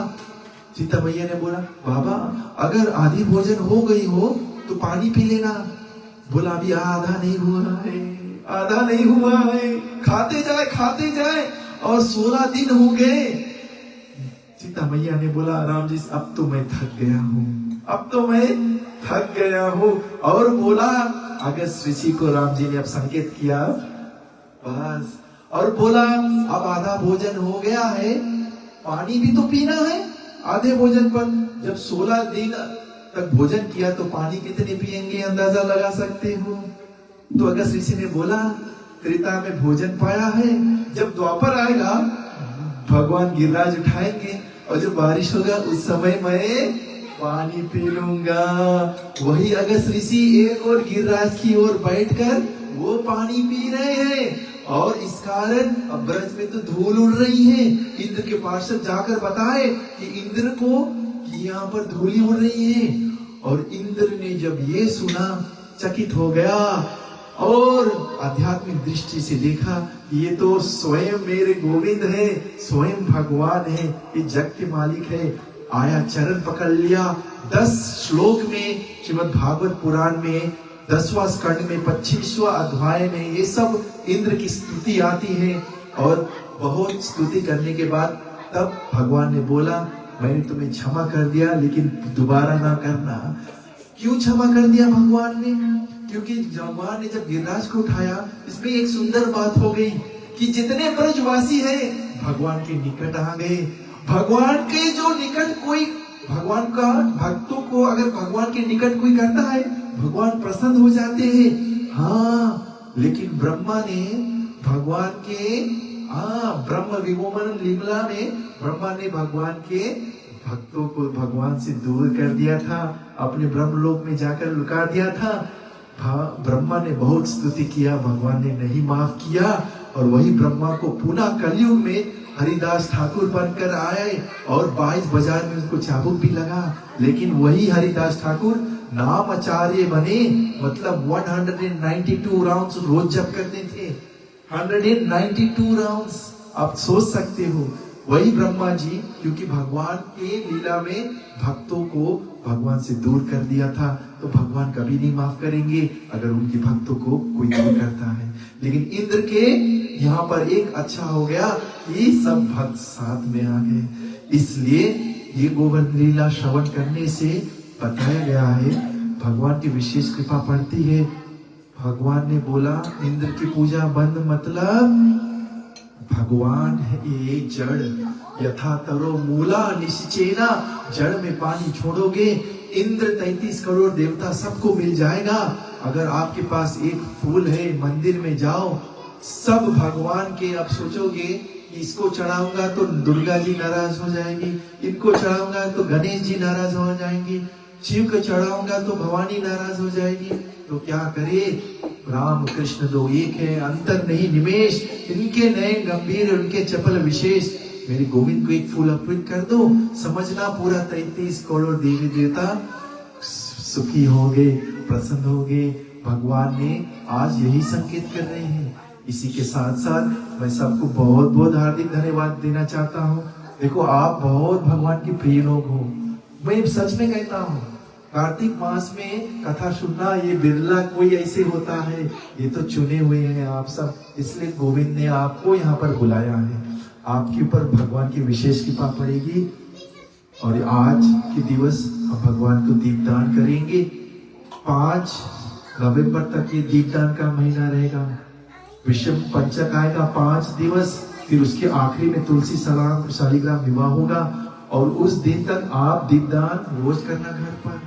सीता मैया ने बोला बाबा अगर आधी भोजन हो गई हो तो पानी पी लेना। बोला अभी आधा नहीं हुआ है, आधा नहीं हुआ है, खाते जाए खाते जाए। और 16 दिन हो गए। सीता मैया ने बोला राम जी अब तो मैं थक गया हूँ, अब तो मैं थक गया हूँ। और बोला अगस्त ऋषि को राम जी ने अब संकेत किया बस, और बोला अब आधा भोजन हो गया है, पानी भी तो पीना है आधे भोजन पर। जब 16 दिन तक भोजन किया तो पानी कितने पिएंगे अंदाजा लगा सकते हो। तो अगस्त ऋषि ने बोला त्रेता में भोजन पाया है, जब द्वापर आएगा भगवान गिरिराज उठाएंगे और जब बारिश होगा उस समय मैं पानी पी लूंगा। वही अगस्त ऋषि एक और गिरिराज की ओर बैठकर वो पानी पी रहे हैं। और इस कारण अब ब्रज में तो धूल उड़ रही है। इंद्र के पार्षद जाकर बताए कि इंद्र को कि यहाँ पर धूली उड़ रही है। और इंद्र ने जब ये सुना चकित हो गया और आध्यात्मिक दृष्टि से देखा ये तो स्वयं मेरे गोविंद है, स्वयं भगवान है, ये जग के मालिक है। आया चरण पकड़ लिया। 10 श्लोक में श्रीमद् भागवत पुराण में 10वां स्कंद में 25वां अध्याय में ये सब इंद्र की स्तुति आती है। और बहुत स्तुति करने के बाद तब भगवान ने बोला मैंने तुम्हें क्षमा कर दिया लेकिन दोबारा ना करना। क्यों क्षमा कर दिया भगवान ने? क्योंकि भगवान ने जब गिरिराज को उठाया इसमें एक सुंदर बात हो गई कि जितने ब्रजवासी हैं भगवान के निकट आ गए। भगवान के जो निकट कोई, भगवान का भक्तों को अगर भगवान के निकट कोई करता है भगवान प्रसन्न हो जाते हैं। हाँ, लेकिन ब्रह्मा ने भगवान के ब्रह्म विमोचन लीला में ब्रह्मा ने भगवान के भक्तों को भगवान से दूर कर दिया था, अपने ब्रह्मलोक में जाकर लुका दिया था। ब्रह्मा ने बहुत स्तुति किया, भगवान ने नहीं माफ किया। और वही ब्रह्मा को पुनः कलयुग में हरिदास ठाकुर बनकर आए और 22 बाजार में उनको चाबुक भी लगा। लेकिन वही हरिदास ठाकुर नाम आचार्य बने, मतलब 192 राउंड्स रोज जप करते थे। 192 राउंड्स आप सोच सकते हो। वही ब्रह्मा जी क्योंकि भगवान के लीला में भक्तों को भगवान से दूर कर दिया था, तो भगवान कभी नहीं माफ करेंगे अगर उनके भक्तों को कोई दूर करता है। लेकिन इंद्र के यहाँ पर एक अच्छा हो गया कि सब भक्त साथ में आ गए। इसलिए ये गोवर्धन लीला श्रवण करने से बताया गया है भगवान की विशेष कृपा पड़ती है। भगवान ने बोला इंद्र की पूजा बंद, मतलब भगवान है ये जड़, यथा तरो मूला निश्चेना, जड़ में पानी छोड़ोगे इंद्र 33 करोड़ देवता सबको मिल जाएगा। अगर आपके पास एक फूल है मंदिर में जाओ, सब भगवान के आप सोचोगे इसको चढ़ाऊंगा तो दुर्गा जी नाराज हो जाएंगी, इनको चढ़ाऊंगा तो गणेश जी नाराज हो जाएंगे। शिव को चढ़ाऊंगा तो भवानी नाराज हो जाएगी, तो क्या करे? राम कृष्ण दो एक है, अंतर नहीं निमेश, इनके नयन गंभीर, उनके चपल विशेष। मेरे गोविंद को एक फूल अर्पित कर दो, समझना पूरा 33 करोड़ देवी देवता सुखी होंगे, प्रसन्न होंगे। भगवान ने आज यही संकेत कर रहे हैं। इसी के साथ साथ मैं सबको बहुत बहुत हार्दिक धन्यवाद देना चाहता हूँ। देखो, आप बहुत भगवान के प्रिय लोग हो। मैं सच में कहता हूँ, कार्तिक मास में कथा सुनना ये बिरला कोई ऐसे होता है, ये तो चुने हुए हैं आप सब। इसलिए गोविंद ने आपको यहाँ पर बुलाया है। आपके ऊपर भगवान की विशेष कृपा पड़ेगी। और आज के दिवस हम भगवान को दीपदान करेंगे। 5 नवंबर तक ये दीपदान का महीना रहेगा। विषम पंचक आएगा 5 दिवस, फिर उसके आखिरी में तुलसी शालिग्राम विवाह होगा। और उस दिन तक आप दीपदान रोज करना घर पर,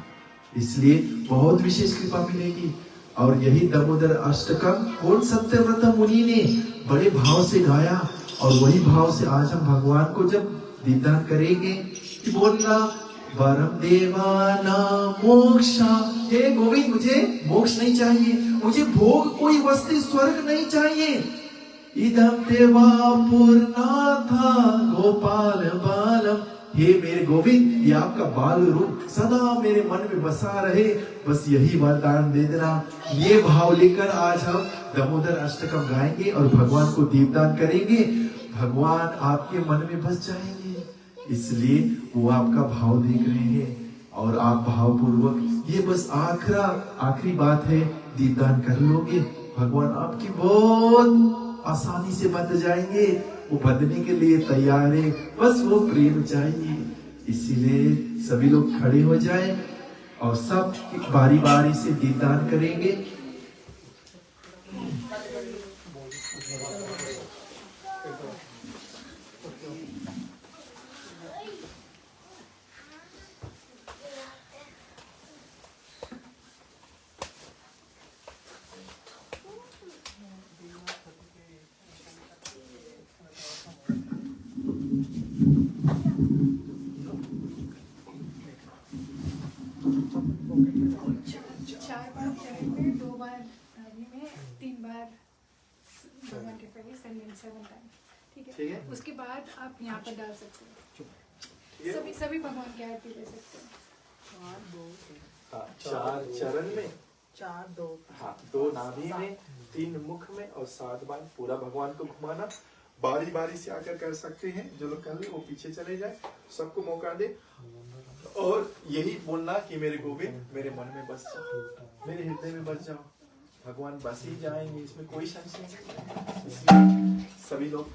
इसलिए बहुत विशेष कृपा मिलेगी। और यही दामोदर अष्टकम कौन सत्यव्रत मुनि ने बड़े भाव से गाया, और वही भाव से आज हम भगवान को जब दीपदान करेंगे कि बोलना वरम देवाना मोक्षा। हे गोविंद, मुझे मोक्ष नहीं चाहिए, मुझे भोग कोई वस्तु स्वर्ग नहीं चाहिए। इदम देवा पूर्णाथा गोपाल बालम। हे मेरे गोविंद, ये आपका बाल रूप सदा मेरे मन में बसा रहे, बस यही वरदान दे देना। ये भाव लेकर आज हम दामोदर अष्टकम गाएंगे और भगवान को दीपदान करेंगे। भगवान आपके मन में बस जाएंगे, इसलिए वो आपका भाव देख रहे हैं और आप भावपूर्वक ये बस आखिरी बात है, दीपदान कर लोगे, भगवान आपकी बहुत आसानी से बंध जाएंगे। वो बंधने के लिए तैयार है, बस वो प्रेम चाहिए। इसीलिए सभी लोग खड़े हो जाएं और सब बारी बारी से दीपदान करेंगे। ठीक है। उसके बाद आप यहाँ पर डाल सकते हो। सभी भगवान की आरती ले सकते हो। 4 चरण में, 4-2 हाँ, 2 नाभि में, 3 मुख में और 7 बार पूरा भगवान को घुमाना। बारी बारी से आकर कर सकते हैं, जो लोग कर ले वो पीछे चले जाए, सबको मौका दे। और यही बोलना कि मेरे गोविंद मेरे मन में बस जाओ, मेरे हृदय में बस जाओ। भगवान बस ही जाएंगे, इसमें कोई संशय नहीं। इसलिए सभी लोग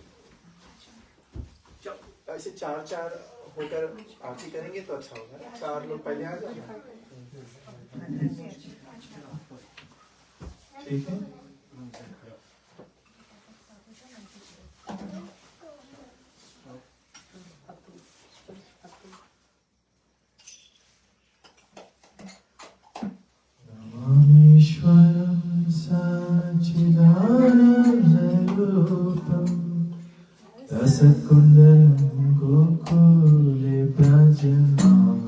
ऐसे 4-4 होकर आरती करेंगे तो अच्छा होगा। 4 लोग पहले आ जाए, ठीक है। नमामीश्वरं सच्चिदानन्दरूपं रसकुण्डलं गोकुले व्रजमानं।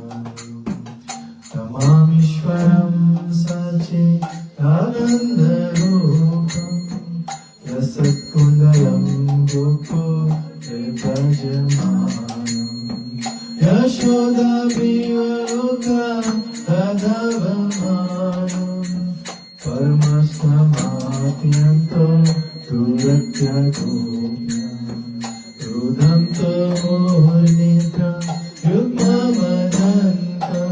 नमामीश्वरं सच्चिदानन्दरूपं रसकुण्डलं गोकुले व्रजमानं। यशोदाप्रियलोकं तदवमानं परमस्तमात्यन्तो दुरत्यगोप्यं रुदन्तो मोहनितं युग्ममदन्तं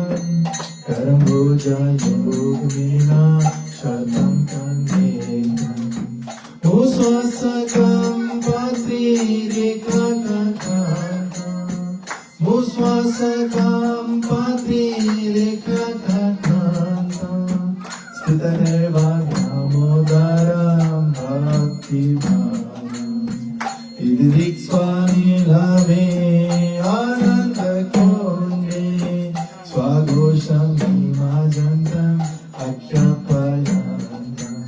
करम्बोजयोगिना शतं कन्देतं। मुस्वासकं पात्रीरेखाकान्तं मुस्वासकं पात्रीरेखाकान्तं स्थितनिर्वाणमोदरं भक्तिभावम् इदिक्स्वानिलभे आनन्दकुण्डे स्वाघोषं भीमाजन्तम् अक्षपयन्तम्।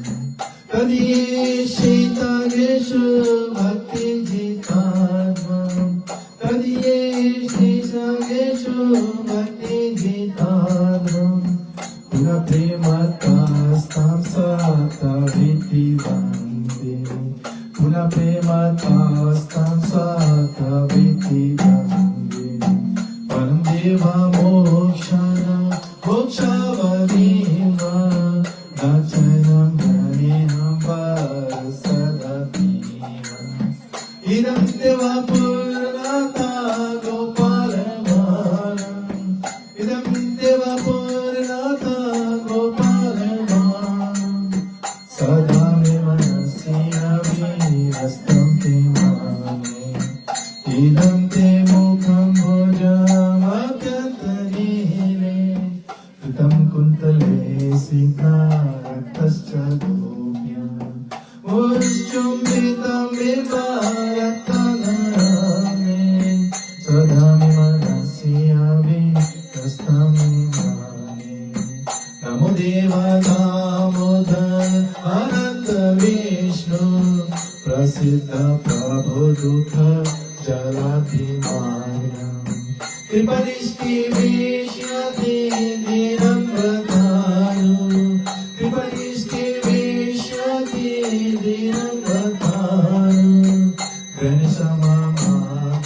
तदीयेषितगेषु भक्तिजितात्मम् तदीयेषितगेषु भक्तिजितात्मम् सदा मनस्यावे कस्तमिमाने नमो देवा दामोदर अनंत विष्णु प्रसिद्ध प्रभु दुख जलाधिमान्य कृपदृष्टि विष्यति दीनं वदानु कृपदृष्टि विष्यति दीनं वदानु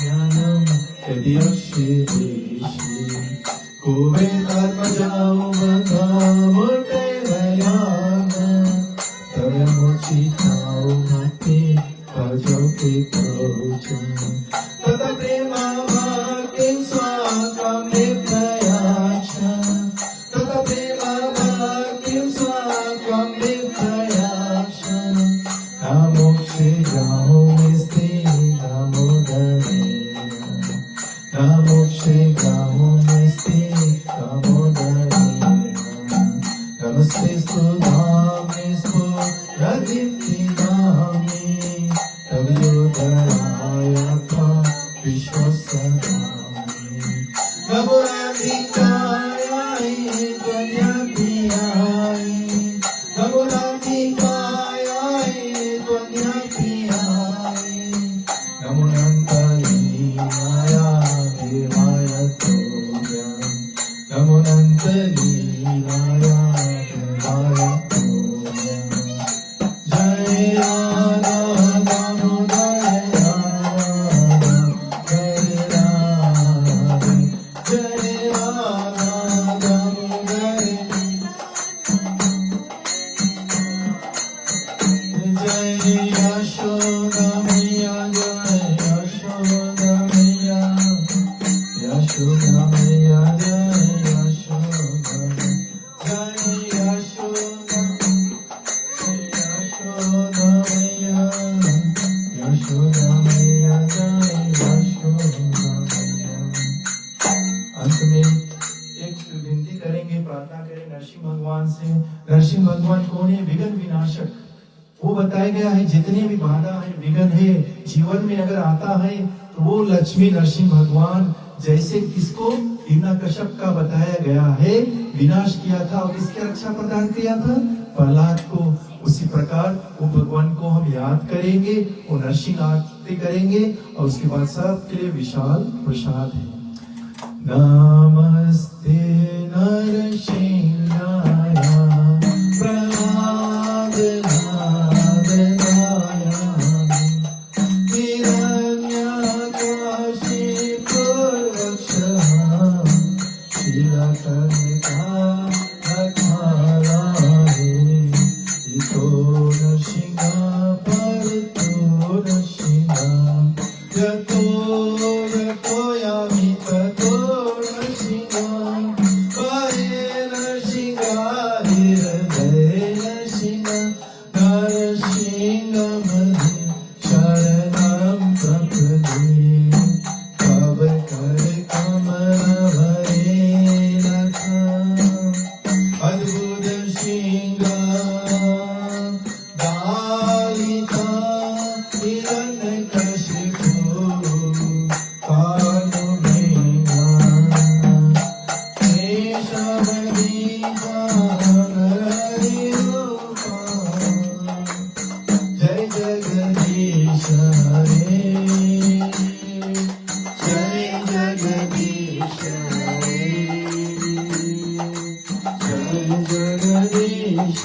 ज्ञानम यदि अक्षिदेशी कुबेरात्मजाओ बंधा मुटे दयाना तव्यमुचिताओ भक्ति भजो के प्रभुचन तथा प्रेमा भक्ति स्वाकम निप्रयाचा तथा प्रेमा भक्ति स्वाकम निप्रयाचा नामोक्षे गाहो मिस्ति नामोक्षे गाहो मिस्ति नमस्ते सुधामे स्फुरदीप्ति नामे तवयोदराय विश्वसदामे नमोराधिकाय त्वन्याप्रियाय नमोराधिकाय त्वन्याप्रियाय नमोऽनन्तलीलाय देवाय तोभ्यं नमोऽनन्तलीलाय देवाय तोभ्यं जय राधा दामोदर जय राधा दामोदर जय यशोदा मैया जय यशोदा मैया यशोदा मैया जय यशोदा जय यशोदा मैया यशोदा मैया जय यशोदा मैया। अंत में एक विनती करेंगे, प्रार्थना करें नरसिंह भगवान से। नरसिंह भगवान कौन है? विघ्न विनाशक। वो बताया गया है जितने भी बाधा है, विघ्न है जीवन में अगर आता है तो वो लक्ष्मी नरसिंह भगवान जैसे किसको हिरण्यकश्यप का बताया गया है विनाश किया था और किसकी रक्षा प्रदान किया था? प्रहलाद को। उसी प्रकार वो भगवान को हम याद करेंगे, वो नरसिंह आरती करेंगे और उसके बाद सबके लिए विशाल प्रसाद है। नमस्ते नरसिंहाय प्रहलाद जगदीश